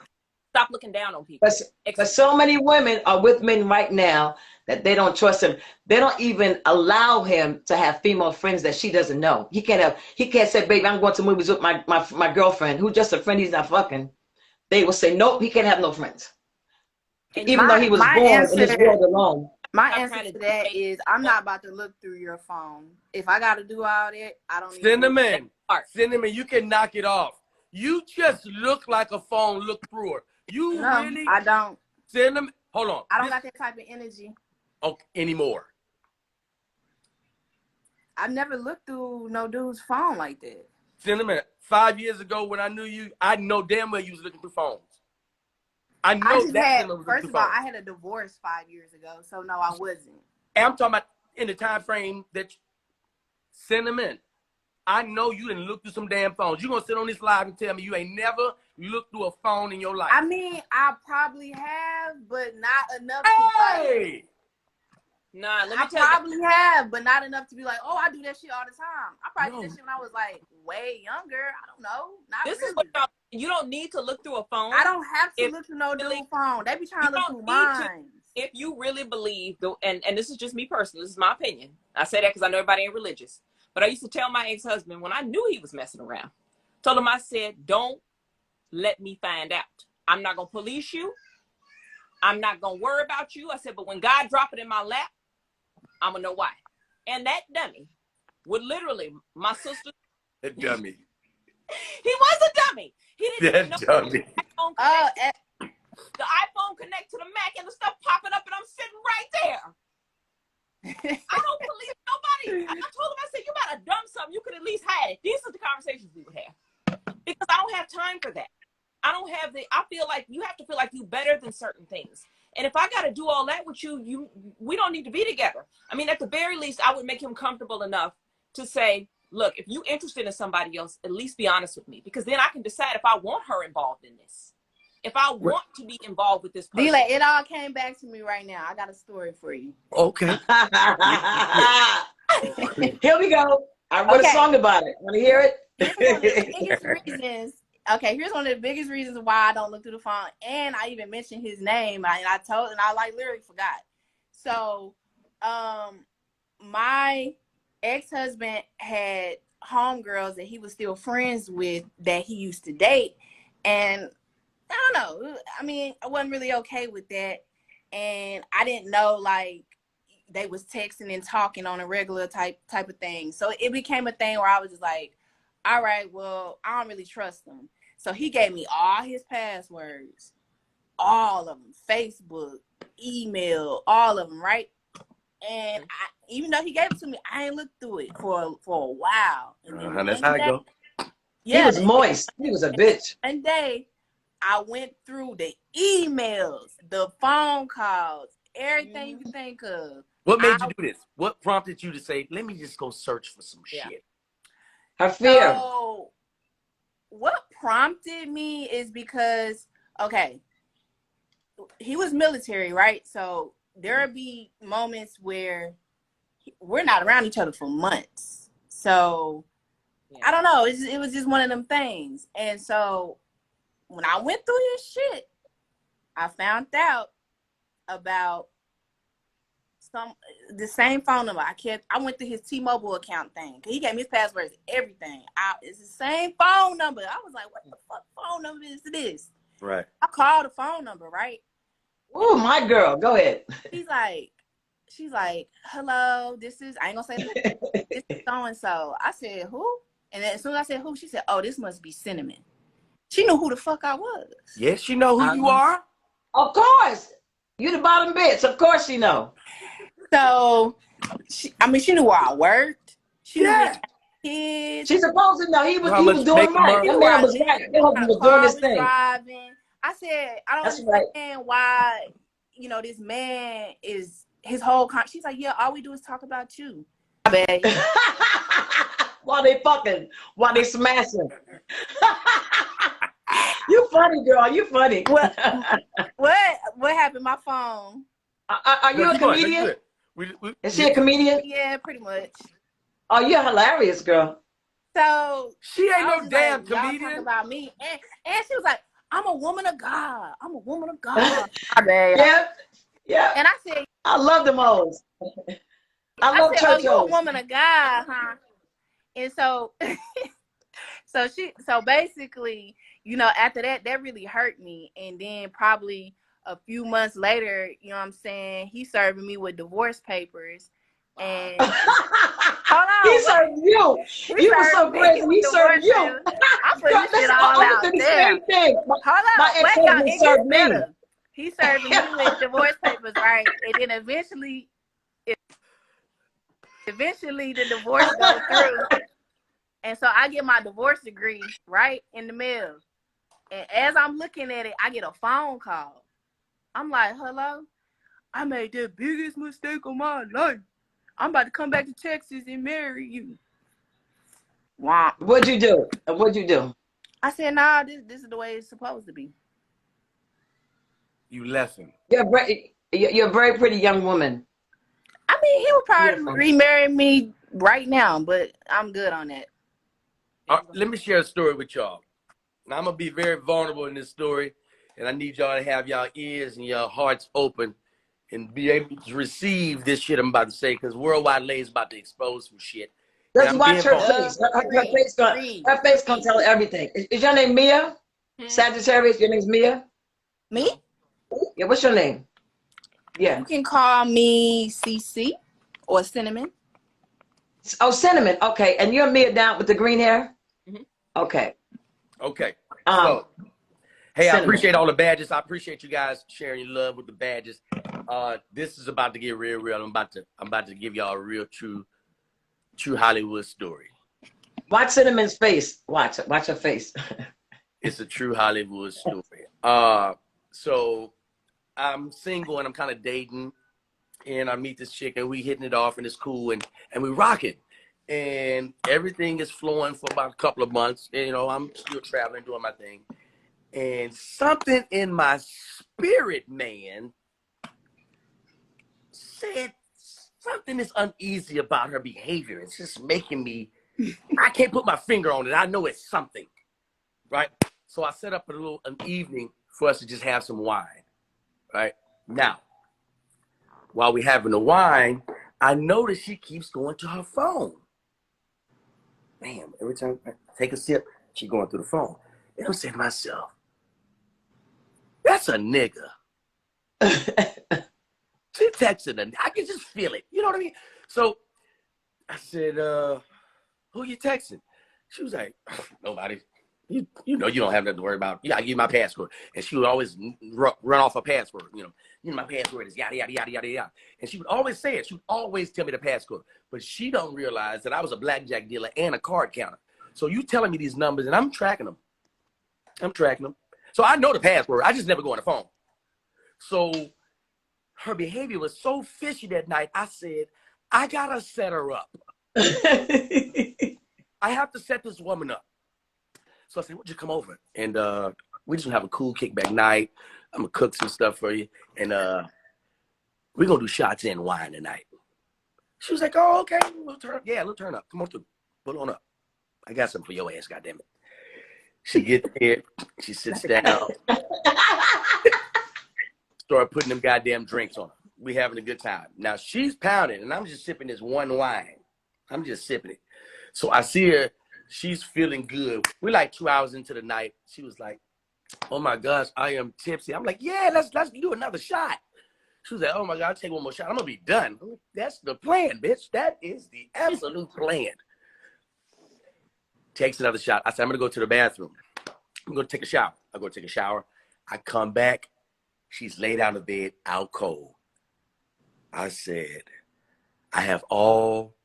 Stop looking down on people. But so many women are with men right now that they don't trust him. They don't even allow him to have female friends that she doesn't know. He can't say, baby, I'm going to movies with my girlfriend, who's just a friend he's not fucking. They will say, nope, he can't have no friends. And even though he was born in his world alone. My answer to that is I'm not about to look through your phone. If I got to do all that, I don't need Cinnamon, you can knock it off. You just look like a phone look through her. I don't. Cinnamon, hold on. I don't got that type of energy. Okay, anymore. I've never looked through no dude's phone like that. Cinnamon, 5 years ago when I knew you, I know damn well you was looking through phones. I know first of all, I had a divorce 5 years ago, so no, I wasn't. And I'm talking about in the time frame that Cinnamon, I know you didn't look through some damn phones. You gonna sit on this live and tell me you ain't never looked through a phone in your life? I mean, I probably have, but not enough to Nah, let me I probably have, but not enough to be like, oh, I do that shit all the time. I probably did that shit when I was like way younger. I don't know. This is what you don't need to look through a phone. I don't have to look through no dude's phone. They be trying to look through mine. If you really believe, and this is just me personally, this is my opinion. I say that because I know everybody ain't religious. But I used to tell my ex-husband when I knew he was messing around, told him, I said, don't let me find out. I'm not going to police you. I'm not going to worry about you. I said, but when God drop it in my lap, I'm going to know why. And that dummy would literally, my sister. The dummy. He was a dummy. He didn't know dummy. The iPhone connect to the Mac and the stuff popping up and I'm sitting right there. I don't believe nobody. I told him, I said, you got to dumb something. You could at least hide it. These are the conversations we would have. Because I don't have time for that. I feel like you have to feel like you better than certain things. And if I got to do all that with you, we don't need to be together. I mean, at the very least, I would make him comfortable enough to say, look, if you're interested in somebody else, at least be honest with me. Because then I can decide if I want her involved in this. If I want to be involved with this person. DLai, it all came back to me right now. I got a story for you. Okay. Here we go. I wrote a song about it. Want to hear it? Here's one of the biggest reasons why I don't look through the phone. And I even mentioned his name. I literally forgot. So, my ex-husband had homegirls that he was still friends with that he used to date. And I don't know. I mean, I wasn't really okay with that. And I didn't know, like, they was texting and talking on a regular type of thing. So it became a thing where I was just like, all right, well, I don't really trust them. So he gave me all his passwords, all of them, Facebook, email, all of them, right? And even though he gave it to me, I ain't looked through it for a while. And then that's how it go. Yeah, he was moist. He was a bitch. One day, I went through the emails, the phone calls, everything you think of. What made you do this? What prompted you to say, let me just go search for some shit? Her fear. So, what prompted me is because, okay, he was military, right? So there'll be moments where we're not around each other for months. So Yeah. I don't know. It was just one of them things. And so when I went through his shit, I found out about the same phone number. I went to his T-Mobile account thing. He gave me his passwords, everything. It's the same phone number. I was like, what the fuck phone number is this? Right. I called the phone number, right? Oh, my girl, go ahead. She's like, hello, I ain't gonna say this is so-and-so. I said, who? And then as soon as I said who, she said, oh, this must be Cinnamon. She knew who the fuck I was. Yes, she know who you are. Of course. You the bottom bitch. Of course she know. So, she knew where I worked. She knew where kids. She's supposed to know he was doing make right. That man was right. That husband was doing his thing. Driving. I said, I don't understand why, this man is his whole she's like, yeah, all we do is talk about you. While they fucking, while they smashing. You funny, girl. You funny. What happened? My phone. Are you a comedian? Is she a comedian? Yeah, pretty much. Oh, you're hilarious, girl. So she ain't no damn comedian. Y'all talk about me, and she was like, I'm a woman of God. I'm a woman of God. Yeah. And I said, I love them hoes. I love church you're a hoes. woman of God, huh? And so, so basically, after that really hurt me. And then probably a few months later, you know what I'm saying, he serving me with divorce papers. And hold on, he served you. You were so crazy. He served you. I'm putting this shit all out there. Same thing. Hold on, my ex-husband served me. He served me with divorce papers, right? And then eventually the divorce goes through. And so I get my divorce degree right in the mail. And as I'm looking at it, I get a phone call. I'm like, hello? I made the biggest mistake of my life. I'm about to come back to Texas and marry you. Wow. What'd you do? I said, nah, this is the way it's supposed to be. You left him. You're a very pretty young woman. I mean, he would probably remarry me right now, but I'm good on that. Let me share a story with y'all. Now, I'm going to be very vulnerable in this story, and I need y'all to have y'all ears and your hearts open and be able to receive this shit I'm about to say, because Worldwide Lay is about to expose some shit. Let's watch her face. Her face gonna tell everything. Is your name Mia? Sagittarius, your name's Mia? Me? Yeah, what's your name? Yeah. You can call me CC or Cinnamon. Oh, Cinnamon. Okay. And you're Mia down with the green hair? Mm-hmm. Okay. Okay. So, hey, Cinnamon. I appreciate all the badges. I appreciate you guys sharing your love with the badges. This is about to get real. I'm about to give y'all a real true Hollywood story. Watch Cinnamon's face. Watch her face. It's a true Hollywood story. So I'm single and I'm kind of dating, and I meet this chick and we hitting it off and it's cool and we rocking, and everything is flowing for about a couple of months. And, I'm still traveling, doing my thing, and something in my spirit, man, said something is uneasy about her behavior. It's just making me, I can't put my finger on it. I know it's something, right? So I set up an evening for us to just have some wine, right? Now, while we're having the wine, I notice she keeps going to her phone. Man, every time I take a sip, she going through the phone. And I'm saying to myself, that's a nigga. She texted her. I can just feel it. You know what I mean? So I said, who you texting? She was like, nobody. You know you don't have nothing to worry about. Yeah, I give you my password. And she would always run off her password. My password is yada, yada, yada, yada, yada. And she would always say it. She would always tell me the password. But she don't realize that I was a blackjack dealer and a card counter. So you telling me these numbers, and I'm tracking them. So I know the password. I just never go on the phone. So her behavior was so fishy that night. I said, I got to set her up. I have to set this woman up. So I said, would you come over? And we just gonna have a cool kickback night. I'm gonna cook some stuff for you. And we're gonna do shots and wine tonight. She was like, oh, okay. We'll turn up. Yeah, we'll turn up. Come on through. pull on up. I got something for your ass, goddammit. She gets there, she sits down, start putting them goddamn drinks on her. We having a good time. Now she's pounding, and I'm just sipping this one wine. I'm just sipping it. So I see her, she's feeling good. We're like 2 hours into the night. She was like, oh my gosh, I am tipsy. I'm like, yeah, let's do another shot. She was like, oh my God, I'll take one more shot. I'm gonna be done. Like, that's the plan, bitch. That is the absolute plan. Takes another shot. I said, I'm gonna go to the bathroom. I'm gonna take a shower. I go take a shower. I come back. She's laid out of bed, out cold. I said, I have all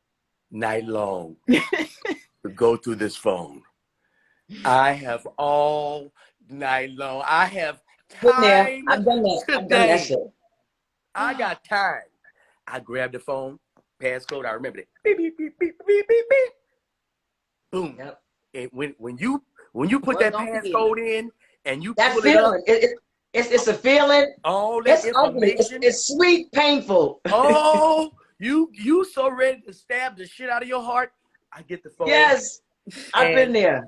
night long to go through this phone. I have all night long. I have time. I've done that. Today. I've done that shit. I got time. I grabbed the phone, passcode. I remember it. Beep, beep, beep, beep, beep, beep, beep. Boom. Yep. And when you put that passcode in and you that pull feeling, it up, it's a feeling. all that It's ugly. information. It's sweet, painful. Oh, you so ready to stab the shit out of your heart. I get the phone. Yes, I've been there.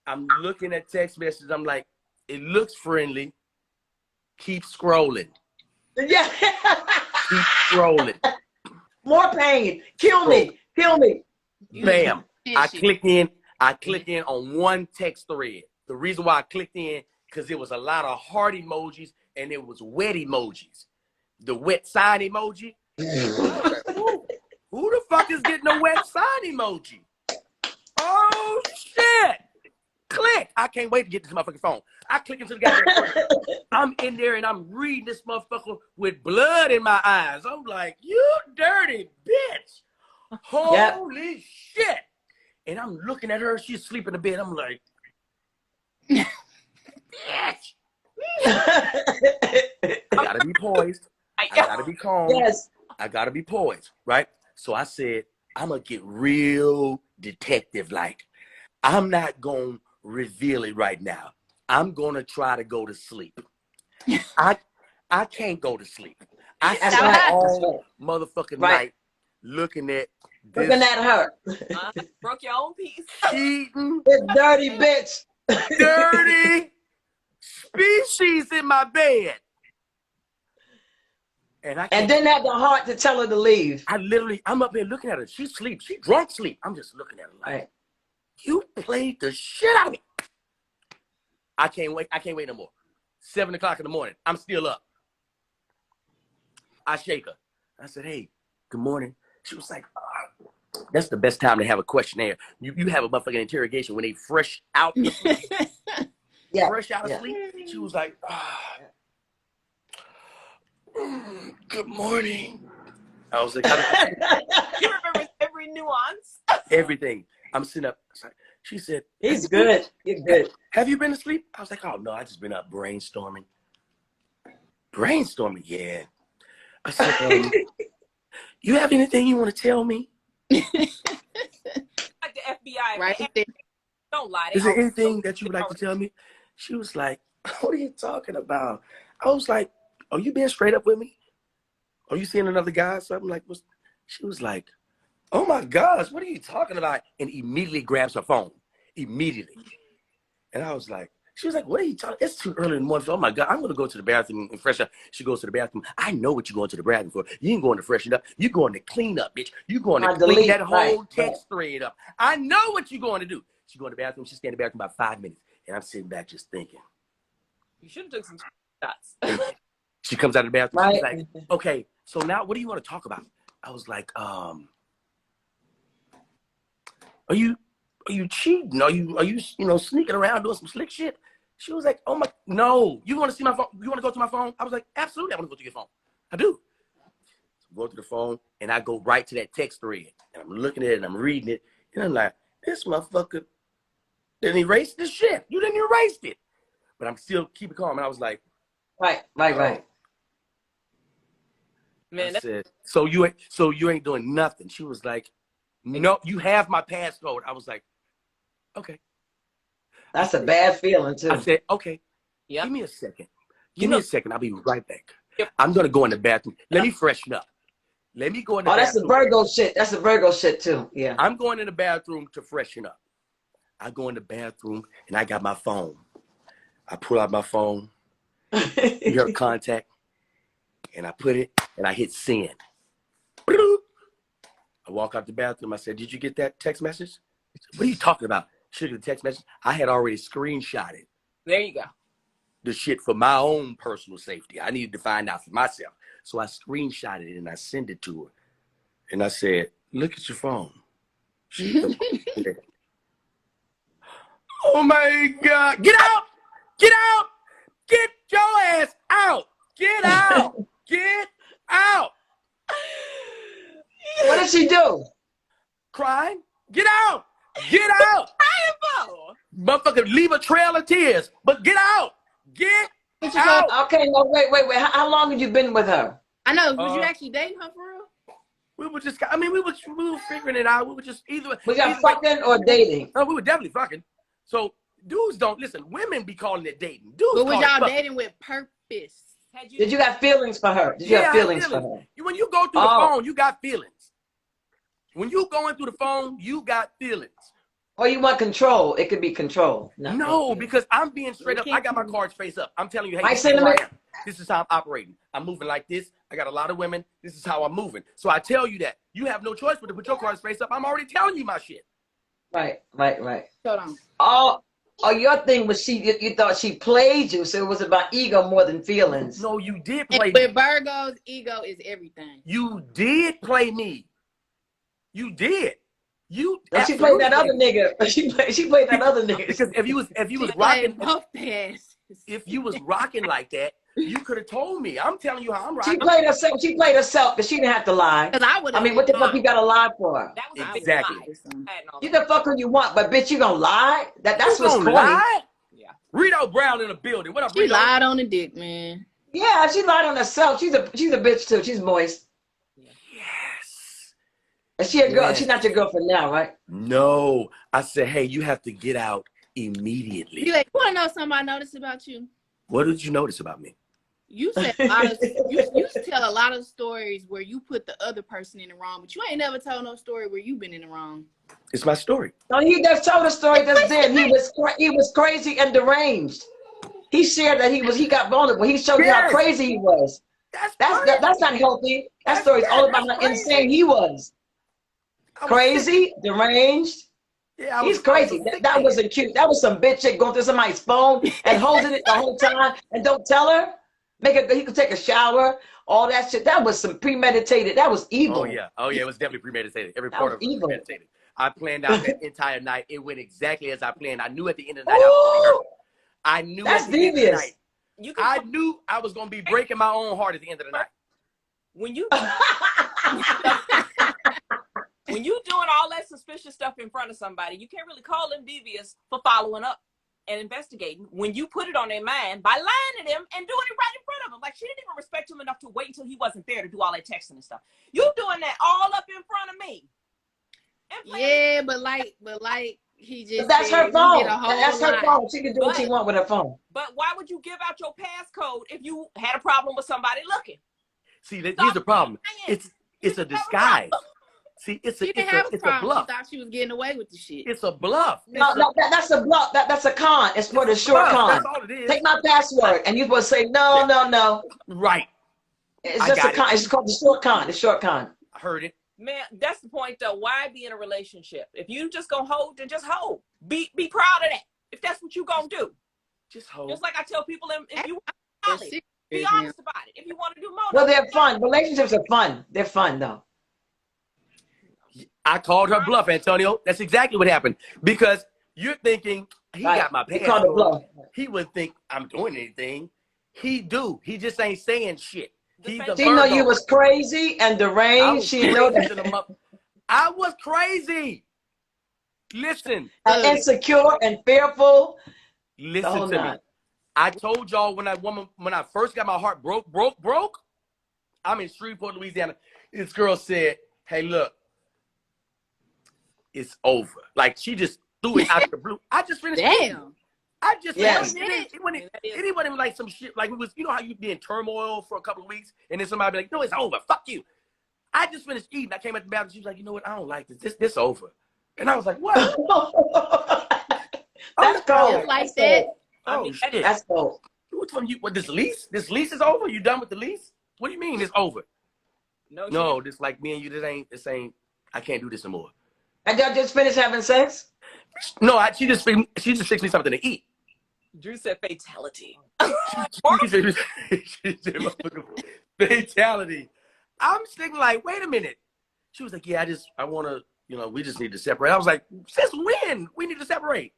I'm looking at text messages. I'm like, it looks friendly. Keep scrolling. Yeah. Keep scrolling. More pain. Kill me. Kill me. Bam. I click in on one text thread. The reason why I clicked in, because there was a lot of heart emojis and it was wet emojis. The wet sign emoji. Who the fuck is getting a wet sign emoji? Oh shit. Click. I can't wait to get this motherfucking phone. I click into the goddamn phone. I'm in there and I'm reading this motherfucker with blood in my eyes. I'm like, you dirty bitch. Holy shit. And I'm looking at her. She's sleeping in the bed. I'm like, bitch. I gotta be poised. I gotta be calm. Yes. I gotta be poised, right? So I said, I'm gonna get real detective-like. I'm not gonna reveal it right now. I'm gonna try to go to sleep. I can't go to sleep. I spent all motherfucking night looking at this. Looking at her. Broke your own piece. Cheating. This dirty bitch. Dirty species in my bed. And didn't have the heart to tell her to leave. I'm up there looking at her. She sleeps. She drunk sleep. I'm just looking at her like, you played the shit out of me. I can't wait. I can't wait no more. 7 o'clock in the morning. I'm still up. I shake her. I said, hey, good morning. She was like, that's the best time to have a questionnaire. You have a motherfucking interrogation when they fresh out of sleep. Fresh out of sleep. She was like, good morning. I was like, you remember every nuance? Everything. I'm sitting up. She said, he's good. He's good. Have you been asleep? I was like, oh no, I just been up brainstorming. Brainstorming, yeah. I said, you have anything you want to tell me? Like the FBI, right? Don't lie. Is there anything that you would like to tell me? She was like, what are you talking about? I was like, are you being straight up with me? Are you seeing another guy or something? Like, she was like, oh my gosh, what are you talking about? And immediately grabs her phone. Immediately. And I was like, she was like, what are you talking? It's too early in the morning. Oh my God, I'm going to go to the bathroom and freshen up. She goes to the bathroom. I know what you're going to the bathroom for. You ain't going to freshen up. You're going to clean up, bitch. You're going to clean that whole text thread up. I know what you're going to do. She go to the bathroom. She stay in the bathroom about 5 minutes. And I'm sitting back just thinking. You should have took some shots. She comes out of the bathroom. She's like, okay, so now what do you want to talk about? I was like, are you cheating? Are you sneaking around doing some slick shit? She was like, oh my, no. You want to see my phone? You want to go to my phone? I was like, absolutely, I want to go to your phone. I do. So I go to the phone and I go right to that text thread. And I'm looking at it and I'm reading it. And I'm like, this motherfucker didn't erase this shit. You didn't erase it. But I'm still keeping calm. And I was like, right. Man, I said, so you ain't doing nothing. She was like, no, you have my passcode. I was like, okay. That's a bad feeling too. I said, okay, give me a second. Give me a second. I'll be right back. I'm going to go in the bathroom. Let me freshen up. Let me go in the Oh, that's the bathroom. Virgo shit. That's the Virgo shit too. Yeah. I'm going in the bathroom to freshen up. I go in the bathroom and I got my phone. I pull out my phone, see her contact, and I put it and I hit send. I walk out the bathroom. I said, "Did you get that text message?" Said, "What are you talking about?" She looked at the text message. I had already screenshotted There you go. the shit for my own personal safety. I needed to find out for myself. So I screenshotted it and I sent it to her. And I said, "Look at your phone." She looked at it. Oh my God. Get out! Get out! Get your ass out! Get out! Get out! What did she do? Crying? Get out! Get out! Motherfucker, leave a trail of tears, but get out! Get out! Okay, no, wait. How long have you been with her? I know. Was you actually dating her for real? We were just, I mean, we were figuring it out. We were just either. Was y'all fucking or dating? No, we were definitely fucking. So dudes don't listen. Women be calling it dating. Dudes But was call it y'all fucking. dating with purpose? Did you have feelings for her? Did you have feelings for her? When you go through the phone, you got feelings. When you going through the phone, you got feelings. Or you want control? It could be control. No, because I'm being straight up. I got my cards face up. I'm telling you, hey, My this is who I sentiment. am. This is how I'm operating. I'm moving like this. I got a lot of women. This is how I'm moving. So I tell you that. You have no choice but to put your cards face up. I'm already telling you my shit. Right. Hold on. Oh, your thing was you thought she played you, so it was about ego more than feelings. No, you did play And with me. Virgos, ego is everything. You did play me. You did. You No, she played that other absolutely nigga. She played that other nigga. Because if you was She rocking, played both asses. if you was rocking like that, you could have told me. I'm telling you how I'm rocking. She played herself. She played herself because she didn't have to lie. Because I would have. I mean, what the fuck you got to lie for? That was a Exactly. big lie. I had no You can fuck who you want, but bitch, you gonna lie? That's You what's gonna corny. lie? Yeah. Rito Brown in the building. What up, She Rito? lied on the dick, man. Yeah, she lied on herself. She's a bitch too. She's moist. Yes. Is she a girl? Yes. She's not your girlfriend now, right? No. I said, hey, you have to get out immediately. You like, you want to know something I noticed about you? What did you notice about me? You said a lot of, you tell a lot of stories where you put the other person in the wrong, but you ain't never told no story where you been in the wrong. It's my story. No, he just told a story just then. He was crazy and deranged. He shared that he got vulnerable. He showed you how crazy he was. That's not healthy. That story's all about how insane he was. Crazy, deranged. Yeah, He's crazy. That wasn't cute. That was some bitch shit going through somebody's phone and holding it the whole time and don't tell her. He could take a shower, all that shit. That was some premeditated. That was evil. Oh yeah, it was definitely premeditated. Every That part was of it was evil. premeditated. I planned out that entire night. It went exactly as I planned. I knew at the end of the night I was gonna be hurt. I knew That's at the end of the devious. night. I knew I was gonna be breaking my own heart at the end of the night. When you when you doing all that suspicious stuff in front of somebody, you can't really call them devious for following up and investigating. When you put it on their mind by lying to them and doing it right in front of them, like she didn't even respect him enough to wait until he wasn't there to do all that texting and stuff. You doing that all up in front of me. Yeah, but like he just. That's said, her phone. he did a whole That's her lot. phone. She can do what she want with her phone. But why would you give out your passcode if you had a problem with somebody looking? See, here's the problem. It's a disguise. See, it's She didn't have a a problem. bluff. She thought she was getting away with the shit. It's a bluff. No, that's a bluff. That's a con. It's for the short con. That's all it is. Take my password, and you're supposed to say no. Right. It's just a con. It's called the short con. The short con. I heard it. Man, that's the point though. Why be in a relationship? If you just gonna hold, then just hold. Be proud of that. If that's what you gonna do. Just hold. Just like I tell people, if you want to be honest about it. If you want to do more. Well, they're fun. Relationships are fun. They're fun though. I called her bluff, Antonio. That's exactly what happened. Because you're thinking, he got my You called it bluff. password. He wouldn't think I'm doing anything. He do. He just ain't saying shit. He's a She know Virgo. you was crazy and deranged. She know crazy that. I was crazy. Listen. Insecure and fearful. Listen to me. I told y'all when I first got my heart broke. I'm in Shreveport, Louisiana. This girl said, hey, look, it's over. Like she just threw it out of the blue. I just finished. Damn. I just Yes. it wasn't even like some shit. Like it was, you know how you be in turmoil for a couple of weeks and then somebody be like, no, it's over. Fuck you. I just finished eating. I came at the bathroom. She was like, you know what? I don't like this. This over. And I was like, what? That's cold. Just like that. Oh, shit. That's cold. What from you? What, this lease? This lease is over? You done with the lease? What do you mean it's over? No, this like me and you, this ain't, I can't do this no more. And y'all just finished having sex? No, she just fixed me something to eat. Drew said fatality. She said, fatality. I'm thinking like, wait a minute. She was like, yeah, I want to, we just need to separate. I was like, since when we need to separate?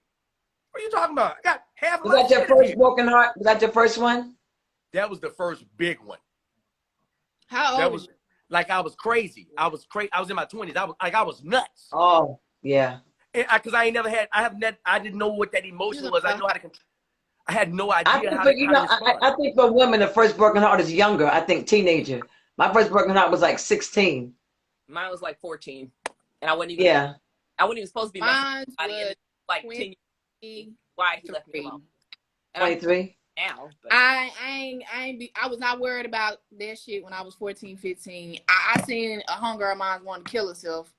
What are you talking about? I got half of Was that your first broken heart? Was that your first one? That was the first big one. How old? That was like, I was crazy. I was in my 20s. I was nuts. Oh, yeah. Because I didn't know what that emotion was. I didn't know how to control. I had no idea I think, how for, to respond. I think for women, the first broken heart is younger. I think teenager. My first broken heart was like 16. Mine was like 14. And I wasn't even supposed to be Mine messing with like 10 years. Why he left me alone. 23. Now. But. I was not worried about that shit when I was 14, 15. I seen a homegirl of mine want to kill herself.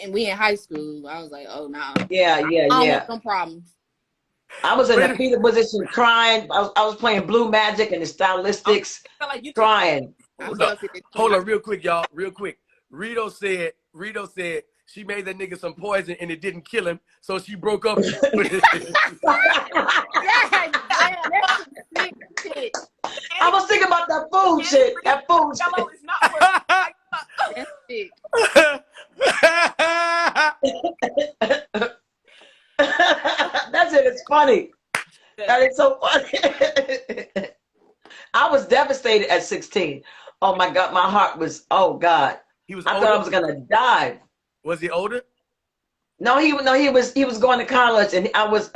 And we in high school. I was like, oh, no. Yeah. I don't want some problems. I was in a fetal position crying. I was playing Blue Magic and the Stylistics, crying. Hold on, real quick, y'all. Real quick. Rito said she made that nigga some poison and it didn't kill him, so she broke up with him. I was thinking about that food shit. That food shit. It's not That's sick. That's it. It's funny. That is so funny. I was devastated at 16. Oh my God, my heart was. Oh God, I thought I was gonna die. Was he older? No, he was going to college, and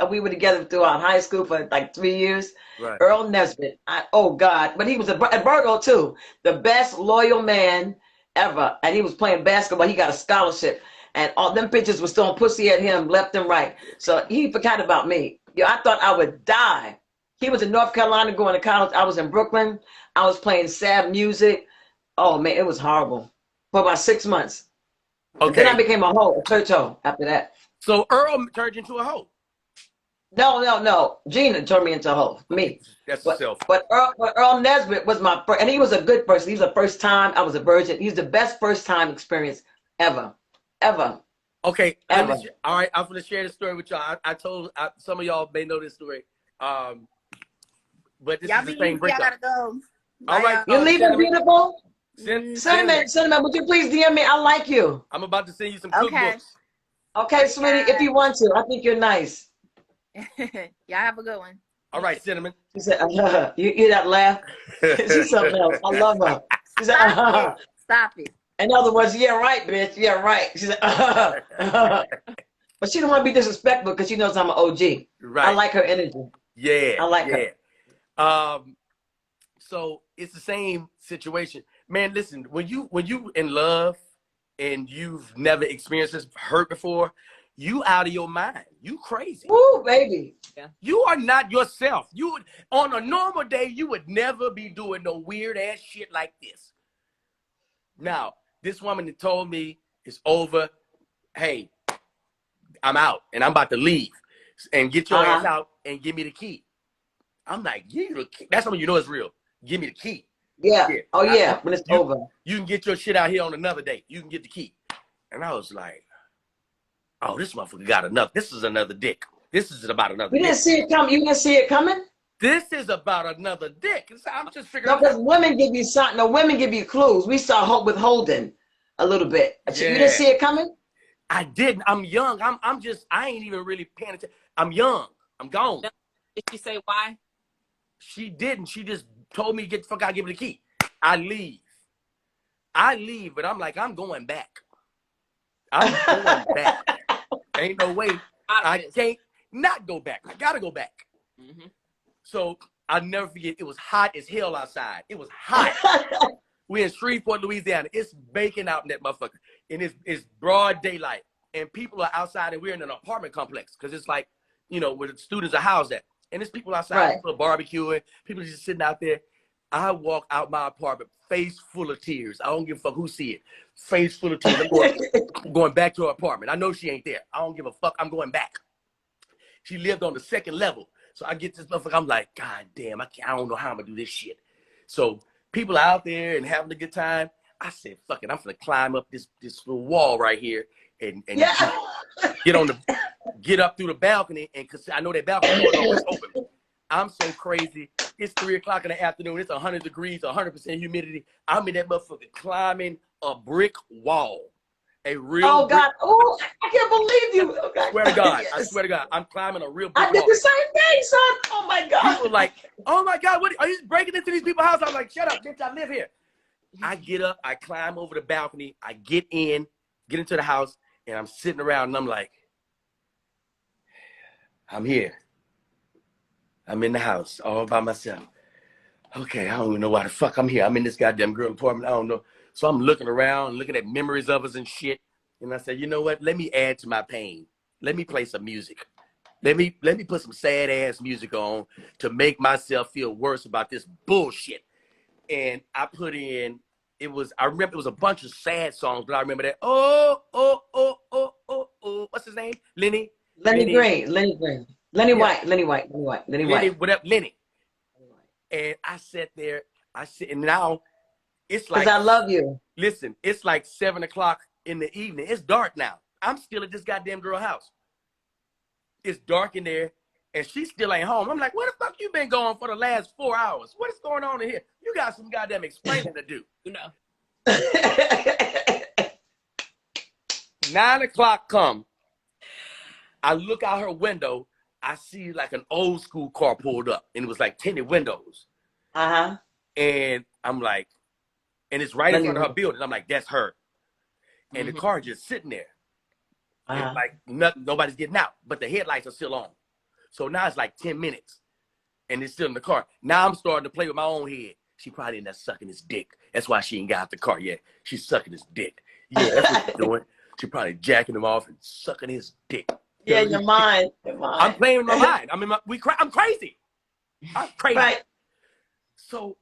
we were together throughout high school for like 3 years. Right. Earl Nesbitt. Oh God, but he was a Virgo too, the best loyal man ever, and he was playing basketball. He got a scholarship, and all them bitches was throwing pussy at him left and right. So he forgot about me. I thought I would die. He was in North Carolina going to college. I was in Brooklyn. I was playing sad music. Oh man, it was horrible for about 6 months. Okay. Then I became a hoe, a church hoe after that. So Earl turned into a hoe. No. Gina turned me into a hoe. Me. That's self. But Earl Nesbitt was my first, and he was a good person. He was the first time I was a virgin. He's the best first time experience ever. Okay. Ever. All right. I'm going to share this story with y'all. I told some of y'all may know this story. But this is the same breakup. Y'all gotta go. All right. You're leaving, beautiful? Cinnamon, would you please DM me? I like you. I'm about to send you some cookbooks. Okay, sweetie, if you want to. I think you're nice. Y'all have a good one. All right, Cinnamon. She said, you hear that laugh? She's something else. I love her. She said, Stop it. In other words, yeah, right, bitch. Yeah, right. She said, But she don't want to be disrespectful because she knows I'm an OG. Right. I like her energy. Yeah. I like her. So it's the same situation. Man, listen, when you in love and you've never experienced this hurt before, you out of your mind. You crazy. Woo, baby. Yeah. You are not yourself. On a normal day, you would never be doing no weird ass shit like this. Now, this woman that told me it's over. Hey, I'm out and I'm about to leave and get your ass out and give me the key. I'm like, give you the key. That's when you know it's real. Give me the key. Yeah. Oh, yeah. When it's over. You can get your shit out here on another day. You can get the key. And I was like, oh, this motherfucker got enough. This is another dick. This is about another dick. You didn't see it coming? You didn't see it coming? This is about another dick. I'm just figuring No, because women give you something. No, women give you clues. We saw hope withholding a little bit. Yeah. You didn't see it coming? I didn't. I'm young. I ain't even really paying attention. I'm young. I'm gone. Did she say why? She didn't. She just told me to get the fuck out, give me the key. I leave, but I'm like, I'm going back. I'm going back. Ain't no way. I can't not go back. I gotta go back. Mm-hmm. So I'll never forget, it was hot as hell outside. It was hot. We're in Shreveport, Louisiana. It's baking out in that motherfucker. And it's broad daylight. And people are outside, and we're in an apartment complex. Because it's like, where the students are housed at. And there's people outside, people are barbecuing, people just sitting out there. I walk out my apartment, face full of tears. I don't give a fuck who see it. Face full of tears. I'm going back to her apartment. I know she ain't there. I don't give a fuck. I'm going back. She lived on the second level. So I get this motherfucker. I'm like, God damn, I don't know how I'm gonna do this shit. So people are out there and having a good time. I said, fuck it, I'm gonna climb up this little wall right here and get up through the balcony, and cause I know that balcony door is always open. I'm so crazy. It's 3 o'clock in the afternoon. It's 100 degrees, 100% humidity. I'm in that motherfucker climbing a brick wall. A real. Oh God! Oh, I can't believe you. Oh, I swear to God. Yes. I swear to God. I'm climbing a real brick I did wall. the same thing, son. Oh my God. People like, oh my God, what are you breaking into these people's house? I'm like, shut up, bitch, I live here. I get up, I climb over the balcony, I get into the house, and I'm sitting around and I'm like, I'm here. I'm in the house all by myself. Okay, I don't even know why the fuck I'm here. I'm in this goddamn girl apartment. I don't know. So I'm looking around, looking at memories of us and shit. And I said, you know what? Let me add to my pain. Let me play some music. Let me put some sad ass music on to make myself feel worse about this bullshit. And I put in, I remember it was a bunch of sad songs, but I remember that, oh, what's his name? Lenny Green. Lenny Yeah. White. Whatever, Lenny. And I sat there, and now it's like, Because I love you. Listen, it's like 7 o'clock in the evening. It's dark now. I'm still at this goddamn girl house. It's dark in there, and she still ain't home. I'm like, where the fuck you been going for the last 4 hours? What is going on in here? You got some goddamn explaining to do. You know. 9 o'clock come. I look out her window. I see like an old school car pulled up, and it was like tinted windows. Uh-huh. And I'm like, and it's right in front of her building. I'm like, that's her. And the car just sitting there. And like nobody's getting out, but the headlights are still on. So now it's like 10 minutes, and it's still in the car. Now I'm starting to play with my own head. She probably in there sucking his dick. That's why she ain't got out the car yet. She's sucking his dick. Yeah, that's what she's doing. She probably jacking him off and sucking his dick. Yeah, your mind. I'm playing with my mind. I mean, I'm crazy. I'm crazy. Right. So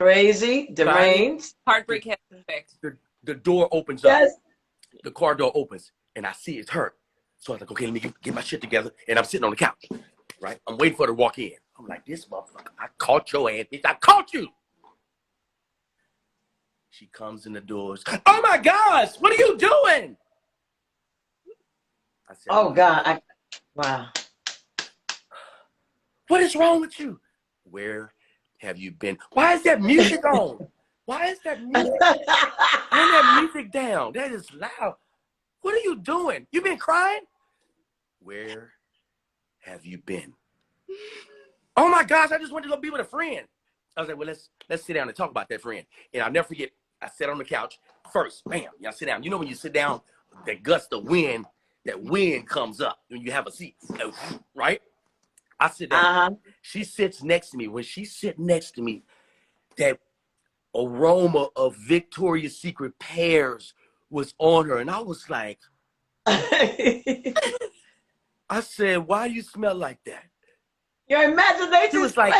crazy, deranged. Heartbreak has effect. The door opens Yes. up. The car door opens, and I see it's her. So I was like, okay, let me get my shit together. And I'm sitting on the couch, right? I'm waiting for her to walk in. I'm like, this motherfucker, I caught your ass, bitch. I caught you. She comes in the doors. Oh my gosh, what are you doing? I said, Oh God. Wow. What is wrong with you? Where have you been? Why is that music on? Why is that music? Turn that music down. That is loud. What are you doing? You been crying? Where have you been? Oh my gosh, I just wanted to go be with a friend. I was like, well, let's sit down and talk about that friend. And I'll never forget, I sat on the couch first. Bam, y'all sit down. You know when you sit down, that gust of wind, that wind comes up when you have a seat, right? I sit down. She sits next to me. When she sit next to me, that aroma of Victoria's Secret pears was on her. And I was like, I said, why do you smell like that? Your imagination. She was like,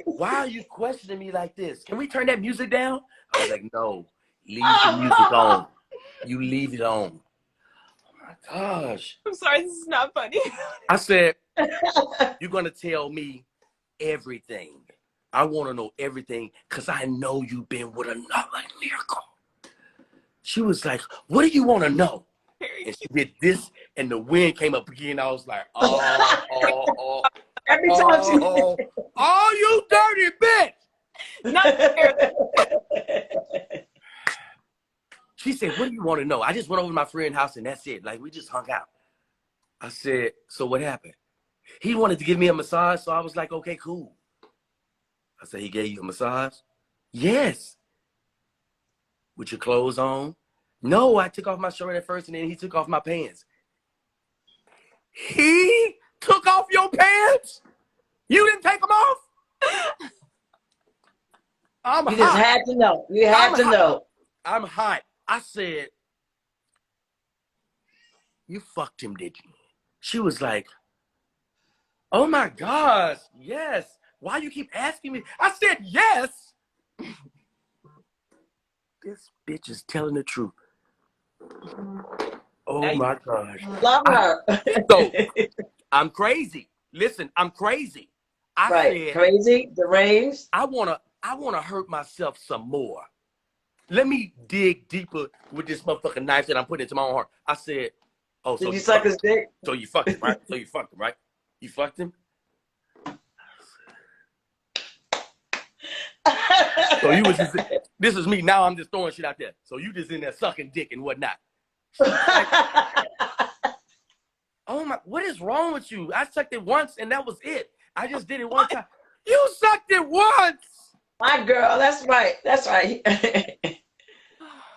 why are you questioning me like this? Can we turn that music down? I was like, no, leave the music on. You leave it on. Oh my gosh. I'm sorry, this is not funny. I said, you're going to tell me everything. I want to know everything because I know you've been with another miracle. She was like, what do you want to know? And she did this, and the wind came up again. I was like, oh. Every time she... Oh, you dirty bitch. Not fair. She said, what do you want to know? I just went over to my friend's house, and that's it. Like, we just hung out. I said, so what happened? He wanted to give me a massage, so I was like, okay, cool. I said, he gave you a massage? Yes. With your clothes on? No, I took off my shirt at first, and then he took off my pants. He took off your pants? You didn't take them off? You just had to know. You had to know. I'm hot. I said, you fucked him, did you? She was like, oh my gosh, yes. Why you keep asking me? I said, yes. This bitch is telling the truth. Oh my gosh. Love her. So I'm crazy. Listen, I'm crazy. I Right. said Crazy, deranged. I wanna hurt myself some more. Let me dig deeper with this motherfucking knife that I'm putting into my own heart. I said, oh, so Did you suck his dick? So you fucked him, right? So you fucked him, right? You fucked him? So you was just, this is me. Now I'm just throwing shit out there. So you just in there sucking dick and whatnot. Like, oh my, what is wrong with you? I sucked it once and that was it. I just did it one time. You sucked it once. My girl, that's right. That's right.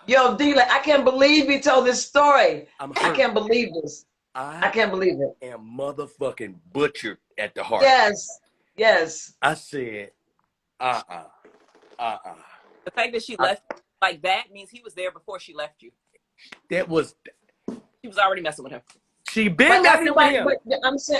Yo, DLai, I can't believe you told this story. I can't believe this. I can't believe it. I am motherfucking butchered at the heart. Yes. Yes. I said, The fact that she left like that means he was there before she left you. That was. She was already messing with him. She been messing with him.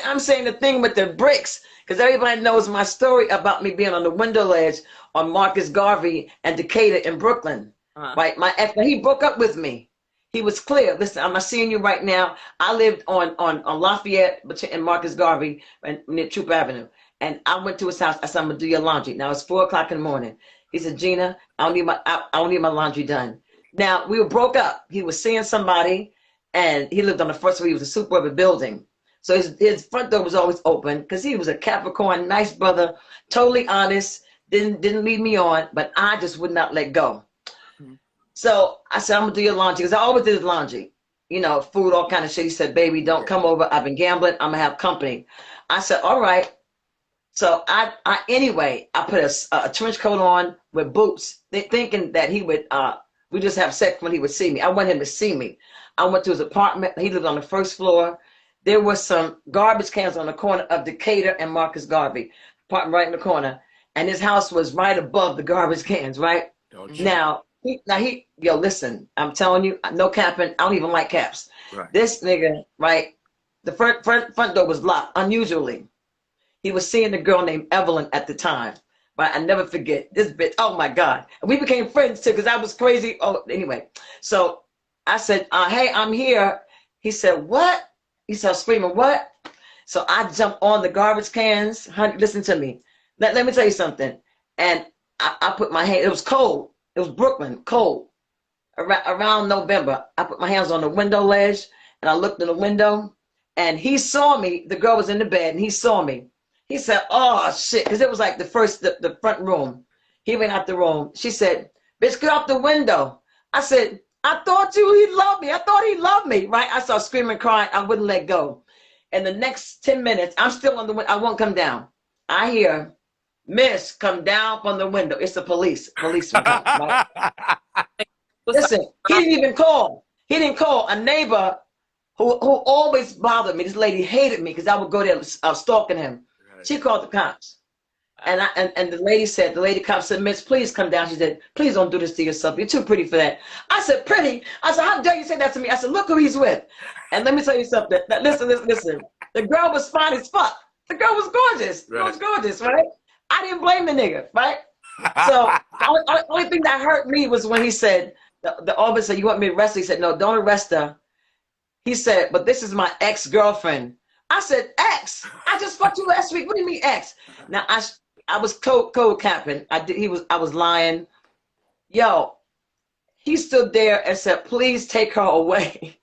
I'm saying the thing with the bricks, because everybody knows my story about me being on the window ledge on Marcus Garvey and Decatur in Brooklyn. Right, my ex, when he broke up with me, he was clear. Listen, I'm not seeing you right now. I lived on Lafayette and Marcus Garvey and near Troop Avenue, and I went to his house. I said, "I'm gonna do your laundry." Now it's 4:00 in the morning. He said, "Gina, I don't need my laundry done." Now we were broke up. He was seeing somebody, and he lived on the first floor. He was a super of a building, so his front door was always open because he was a Capricorn, nice brother, totally honest. Didn't lead me on, but I just would not let go. So I said, I'm gonna do your laundry, because I always did his laundry, you know, food, all kind of shit. He said, baby, don't come over. I've been gambling. I'm gonna have company. I said, all right. So I put a trench coat on with boots, thinking that he would, we just have sex when he would see me. I want him to see me. I went to his apartment. He lived on the first floor. There were some garbage cans on the corner of Decatur and Marcus Garvey, apartment right in the corner. And his house was right above the garbage cans, right? Yo, listen, I'm telling you, no capping. I don't even like caps. Right. This nigga, right? The front door was locked, unusually. He was seeing a girl named Evelyn at the time. But I never forget this bitch. Oh my God. We became friends too, because I was crazy. Oh, anyway. So I said, hey, I'm here. He said, what? He started screaming, what? So I jumped on the garbage cans. Honey, listen to me. Let me tell you something. And I put my hand, it was cold. It was Brooklyn, cold. Around November, I put my hands on the window ledge and I looked in the window and he saw me. The girl was in the bed and he saw me. He said, oh shit, because it was like the front room. He went out the room. She said, bitch, get out the window. I said, I thought he loved me. I thought he loved me, right? I started screaming, crying. I wouldn't let go. And the next 10 minutes, I'm still on the window. I won't come down. I hear, miss, come down from the window. It's the policeman. Right? Listen, he didn't even call. He didn't call. A neighbor who always bothered me. This lady hated me because I would go there stalking him. Right. She called the cops. And the lady cop said, miss, please come down. She said, please don't do this to yourself. You're too pretty for that. I said, pretty? I said, how dare you say that to me? I said, look who he's with. And let me tell you something. Listen. The girl was fine as fuck. The girl was gorgeous. Right. It was gorgeous, right? I didn't blame the nigga, right? So the only thing that hurt me was when he said, the officer said, you want me to arrest her? He said, no, don't arrest her. He said, but this is my ex-girlfriend. I said, ex? I just fucked you last week. What do you mean ex? Now, I was code capping. I was lying. Yo, he stood there and said, please take her away.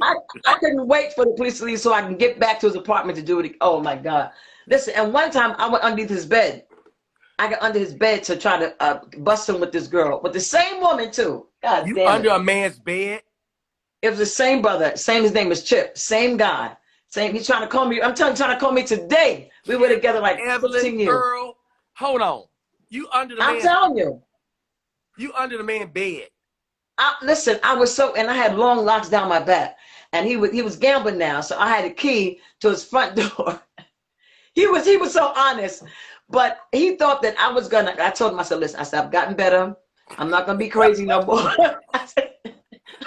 I couldn't wait for the police to leave so I can get back to his apartment to do it. Oh my God. Listen, and one time I went underneath his bed. I got under his bed to try to bust him with this girl, with the same woman too. God you damn under it. A man's bed? It was the same brother. His name is Chip. Same guy. He's trying to call me. I'm telling you, trying to call me today. We were together like 15 years. Girl, hold on. You under the I'm telling you. You under the man's bed. Listen, I was and I had long locks down my back. And he was gambling now, so I had a key to his front door. He was so honest. But he thought that I was gonna. I told him, I said, listen, I've gotten better. I'm not gonna be crazy no more.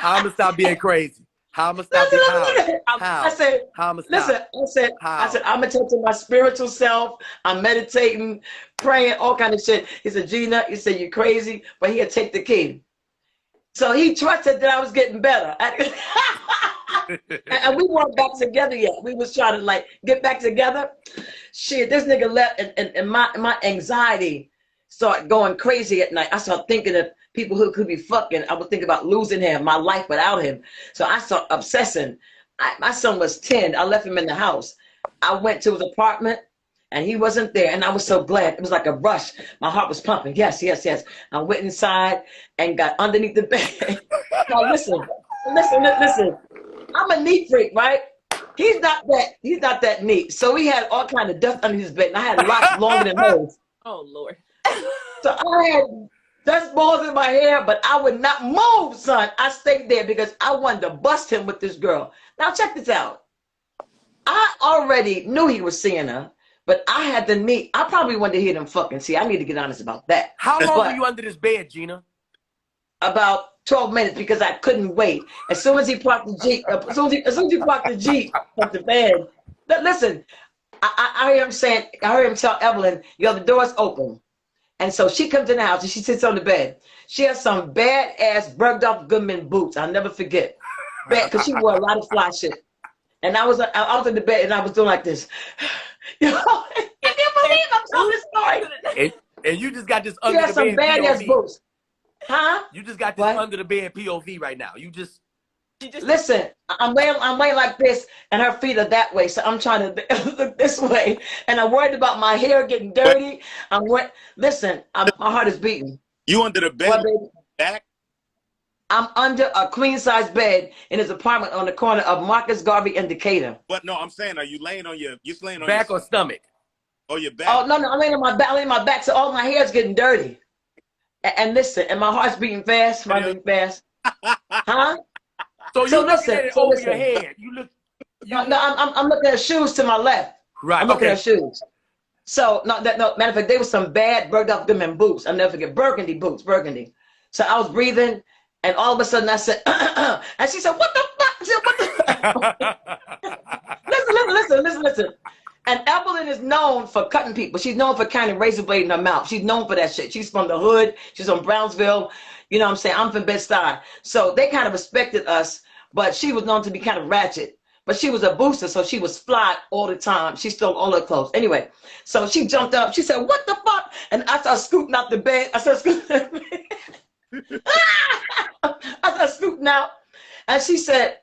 I'm gonna stop being crazy. How I'm gonna stop it? How? I said, How I'm gonna listen, stop? I said, I'm attending my spiritual self. I'm meditating, praying, all kind of shit. He said, Gina, he said, you're crazy, but he'll take the key. So he trusted that I was getting better. And we weren't back together yet. We was trying to like get back together. Shit, this nigga left and my anxiety started going crazy at night. I started thinking of people who could be fucking. I was thinking about losing him, my life without him. So I started obsessing. My son was 10. I left him in the house. I went to his apartment and he wasn't there. And I was so glad. It was like a rush. My heart was pumping. Yes, yes, yes. I went inside and got underneath the bed. Now listen. I'm a neat freak, right? He's not that neat. So he had all kind of dust under his bed. And I had locks longer than hers. Oh, Lord. So I had dust balls in my hair, but I would not move, son. I stayed there because I wanted to bust him with this girl. Now check this out. I already knew he was seeing her, but I had the need. I probably wanted to hear them fucking. See, I need to get honest about that. How long were you under this bed, Gina? About 12 minutes because I couldn't wait. As soon as he parked the Jeep, as soon as he parked the Jeep at the bed. Listen, I hear him saying, I heard him tell Evelyn, yo, the door's open. And so she comes in the house and she sits on the bed. She has some badass Bergdorf Goodman boots. I'll never forget. Because she wore a lot of fly shit. And I was in the bed and I was doing like this. You know, I can't believe I'm telling this story. And you just got this She under has the some bed badass POV. boots. Huh? You just got this under the bed POV right now. You just listen. I'm laying like this, and her feet are that way. So I'm trying to look this way, and I'm worried about my hair getting dirty. Listen, my heart is beating. You under the bed? Back? I'm under a queen size bed in his apartment on the corner of Marcus Garvey and Decatur. But no, I'm saying, are you laying on your back or stomach? Oh, your back. Oh no, I'm laying on my back. I'm laying on my back, so all my hair's getting dirty. And listen, and my heart's beating fast. My beating fast. Huh? So you listen, at it over your head. No, I'm looking at shoes to my left. Right. I'm looking at shoes. So matter of fact, they were some bad Bergdorf Goodman boots. I'll never forget Burgundy boots, Burgundy. So I was breathing, and all of a sudden I said, and she said, "What the fuck?" I said, "What the?" Listen. And Evelyn is known for cutting people. She's known for carrying a razor blade in her mouth. She's known for that shit. She's from the hood. She's from Brownsville. You know what I'm saying? I'm from Bed-Stuy. So they kind of respected us, but she was known to be kind of ratchet. But she was a booster, so she was fly all the time. She stole all her clothes. Anyway, so she jumped up. She said, "What the fuck?" And I started scooting out the bed. I started scooting out. And she said,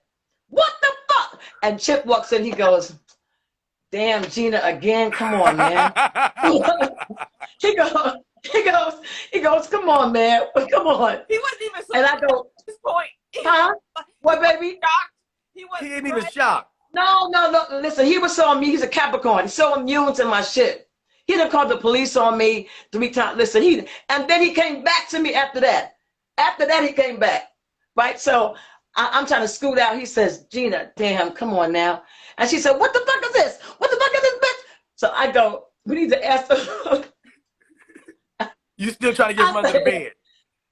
"What the fuck?" And Chip walks in. He goes, "Damn, Gina again. Come on, man." he goes, "Come on, man. Come on." He wasn't even and I go, at this point. "Huh? What, baby?" Shocked. He ain't even shocked. No. Listen, he was so immune. He's a Capricorn. He's so immune to my shit. He done called the police on me 3 times. Listen, and then he came back to me after that. After that, he came back. Right? So I'm trying to scoot out. He says, "Gina, damn, come on now." And she said, "What the fuck is this? What the fuck is this bitch?" So I go, "We need to ask her." You still trying to get him under the bed?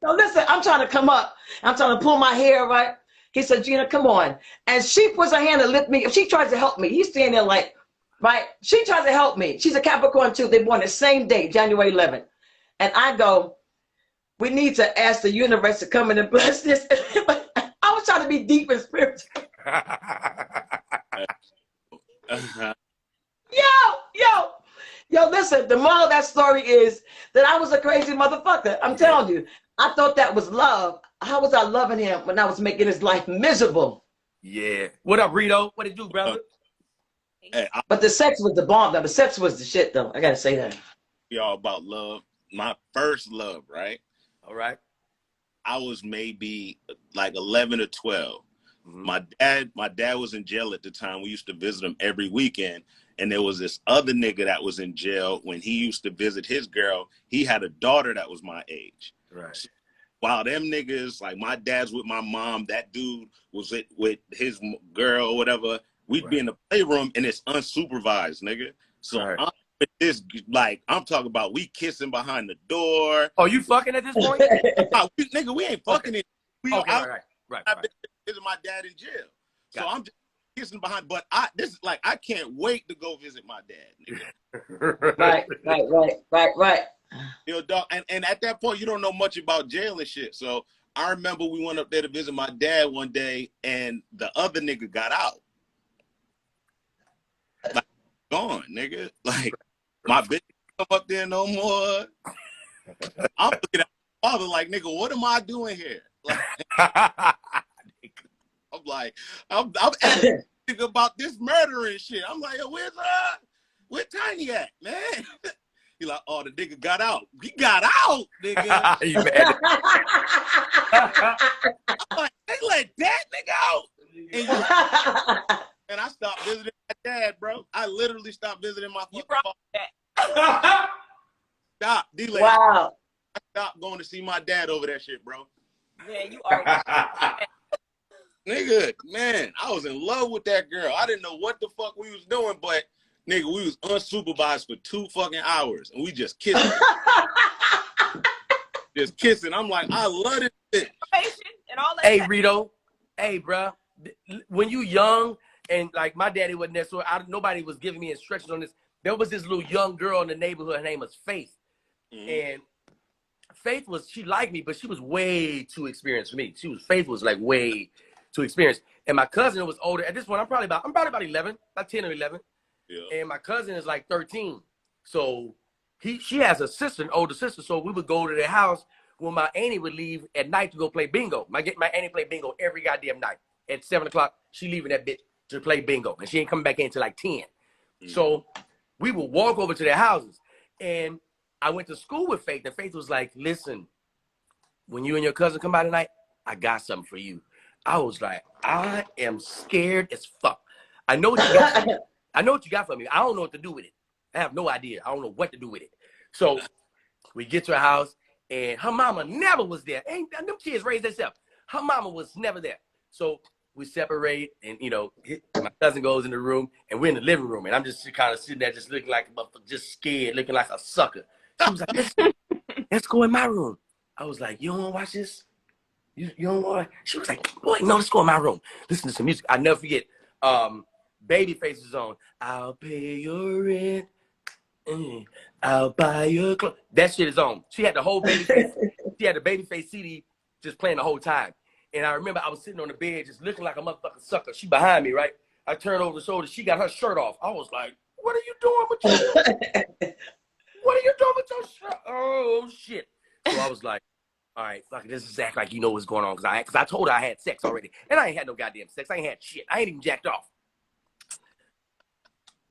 No, listen, I'm trying to come up. I'm trying to pull my hair, right? He said, "Gina, come on." And she puts her hand to lift me. She tries to help me. He's standing there like, right? She tries to help me. She's a Capricorn too. They born the same day, January 11th. And I go, "We need to ask the universe to come in and bless this." I was trying to be deep and spiritual. Yo, listen, the moral of that story is that I was a crazy motherfucker. I'm telling you. I thought that was love. How was I loving him when I was making his life miserable? Yeah. What up, Rito? What it do, brother? But the sex was the bomb, though. The sex was the shit, though. I gotta say that. Y'all about love. My first love, right? All right. I was maybe like 11 or 12. Mm-hmm. My dad was in jail at the time. We used to visit him every weekend. And there was this other nigga that was in jail when he used to visit his girl. He had a daughter that was my age. Right. So while them niggas, like my dad's with my mom, that dude was with his girl or whatever. We'd be in the playroom and it's unsupervised, nigga. So I'm with this, like, I'm talking about we kissing behind the door. Oh, you fucking at this point? Nigga, we ain't fucking it. We okay, right. I've been visiting my dad in jail. So I'm just kissing behind. But this is like I can't wait to go visit my dad. Right. You know, dog. And at that point, you don't know much about jail and shit. So I remember we went up there to visit my dad one day, and the other nigga got out. Like, gone, nigga. Like, my bitch come up there no more. I'm looking at my father like, nigga, what am I doing here? Like, I'm like, I'm asking about this murder and shit. I'm like, yo, where's Tiny at, man? He like, oh, the nigga got out. He got out, nigga. You mad? I'm like, they let that nigga out. And I stopped visiting my dad, bro. I literally stopped visiting my father. Stop, D-Lay. Wow. I stopped going to see my dad over that shit, bro. Man, you are. Nigga, man, I was in love with that girl. I didn't know what the fuck we was doing, but nigga, we was unsupervised for 2 fucking hours, and we just kissing. Just kissing. I'm like, I love this shit. And all that. Hey, Rito. Hey, bro. When you young, and like my daddy wasn't there, so nobody was giving me instructions on this. There was this little young girl in the neighborhood. Her name was Faith. And Faith she liked me, but she was way too experienced for me. Faith was like way too experienced. And my cousin was older. At this point, I'm probably about 11, about 10 or 11. Yeah. And my cousin is like 13. So she has a sister, an older sister. So we would go to their house when my auntie would leave at night to go play bingo. My auntie played bingo every goddamn night. At 7 o'clock, she leaving that bitch to play bingo. And she ain't coming back in until like 10. So we would walk over to their houses. And I went to school with Faith. And Faith was like, listen, when you and your cousin come by tonight, I got something for you. I was like, I am scared as fuck. I know what you got for me. I know what you got for me. I don't know what to do with it. I have no idea. I don't know what to do with it. So we get to her house, and her mama never was there. Ain't them kids raised themselves. Her mama was never there. So we separate, and my cousin goes in the room, and we're in the living room, and I'm just kind of sitting there, just looking like just scared, looking like a sucker. She was like, let's go in my room. I was like, you don't want to watch this? You don't want to? She was like, boy, no, let's go in my room. Listen to some music. I'll never forget. Babyface is on. I'll pay your rent. I'll buy your clothes. That shit is on. She had the whole Babyface. She had the Babyface CD just playing the whole time. And I remember I was sitting on the bed just looking like a motherfucking sucker. She behind me, right? I turned over the shoulder. She got her shirt off. I was like, what are you doing with your What are you doing with your shirt? Oh, shit. So I was like, all right, fuck it. This is act like you know what's going on. Because I told her I had sex already. And I ain't had no goddamn sex. I ain't had shit. I ain't even jacked off.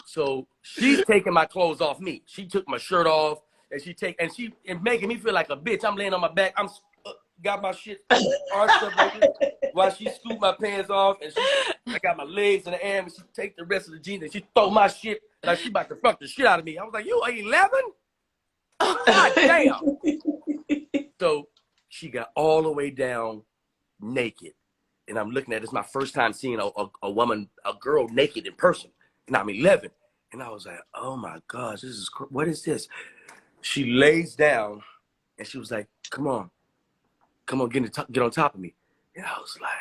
So she's taking my clothes off me. She took my shirt off, and making me feel like a bitch. I'm laying on my back. I'm got my shit arched up like this, while she scooped my pants off, and I got my legs in the air, and she take the rest of the jeans and she throw my shit like she about to fuck the shit out of me. I was like, you are 11? God damn. So she got all the way down naked, and I'm looking at it. It's my first time seeing a woman, a girl naked in person, and I'm 11. And I was like, oh my gosh, what is this? She lays down, and she was like, come on, get on top of me. And I was like,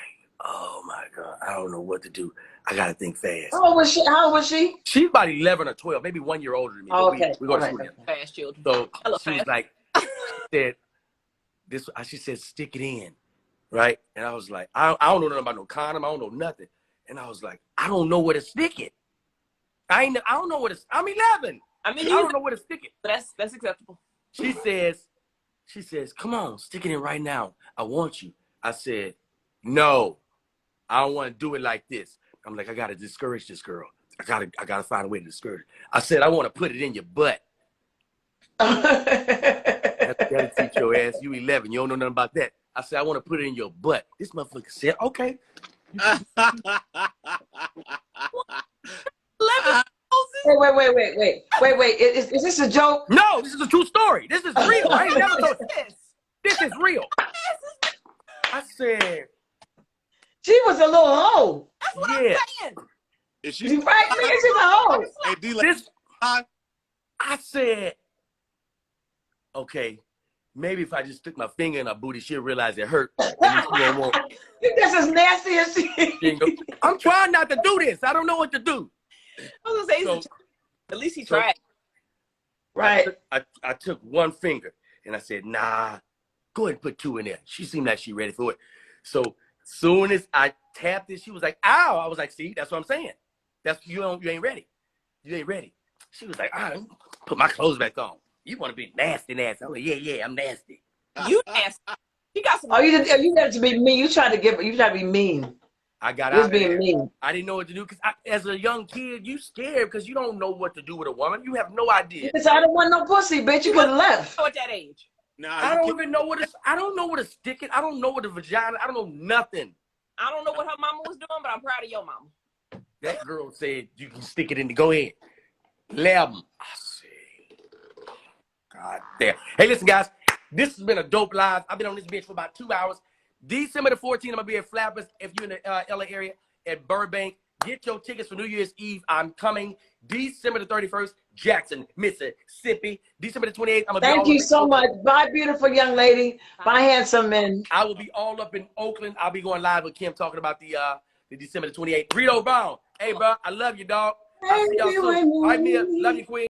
oh my God, I don't know what to do. I got to think fast. How old was she? She's about 11 or 12, maybe 1 year older than me. Oh, okay. We go to school together. Fast children. So she was like, she said, stick it in, right? And I was like, I don't know nothing about no condom. I don't know nothing. And I was like, I don't know where to stick it. I don't know what it's. I'm 11. I mean, I don't know where to stick it. That's acceptable. She says, come on, stick it in right now. I want you. I said, no, I don't want to do it like this. I'm like, I gotta discourage this girl. I gotta find a way to discourage her. I said, I want to put it in your butt. That'll teach your ass. You 11. You don't know nothing about that. I said, I want to put it in your butt. This motherfucker said, okay. 11. Wait. Is this a joke? No, this is a true story. This is real. I ain't never told you. This is real. I said. She was a little hoe. That's what I'm saying. Is she You right, man? She's a hoe. Hey, I said, okay, maybe if I just stick my finger in her booty, she'll realize it hurt. And then she won't want. That's as nasty as she. I'm trying not to do this. I don't know what to do. I was gonna say, at least he tried. Right. I took one finger and I said, nah, go ahead and put 2 in there. She seemed like she ready for it. So soon as I tapped it, she was like, ow. I was like, see, that's what I'm saying. You ain't ready. You ain't ready. She was like, all right, put my clothes back on. You want to be nasty. I'm like, yeah, I'm nasty. You nasty. You got some. Oh, you got to be mean. You try to be mean. I got out out being there. mean. I didn't know what to do because as a young kid, you scared because you don't know what to do with a woman. You have no idea. Because I don't want no pussy, bitch. You could have left. At that age. Nah, I don't even know what it's. I don't know what to stick it. I don't know what the vagina. I don't know nothing. I don't know what her mama was doing, but I'm proud of your mama. That girl said you can stick it in. Go ahead. 11. I see. God damn. Hey, listen, guys. This has been a dope live. I've been on this bitch for about 2 hours. December the 14th, I'm going to be at Flappers. If you're in the LA area at Burbank, get your tickets for New Year's Eve. I'm coming December the 31st, Jackson, Mississippi. December the 28th, I'm going to be Thank you so much. Bye, beautiful young lady. Bye, handsome men. I will be all up in Oakland. I'll be going live with Kim talking about the December the 28th. Rito Brown. Hey, bro, I love you, dog. I'll see y'all soon. All right, Mia. Love you, Queen.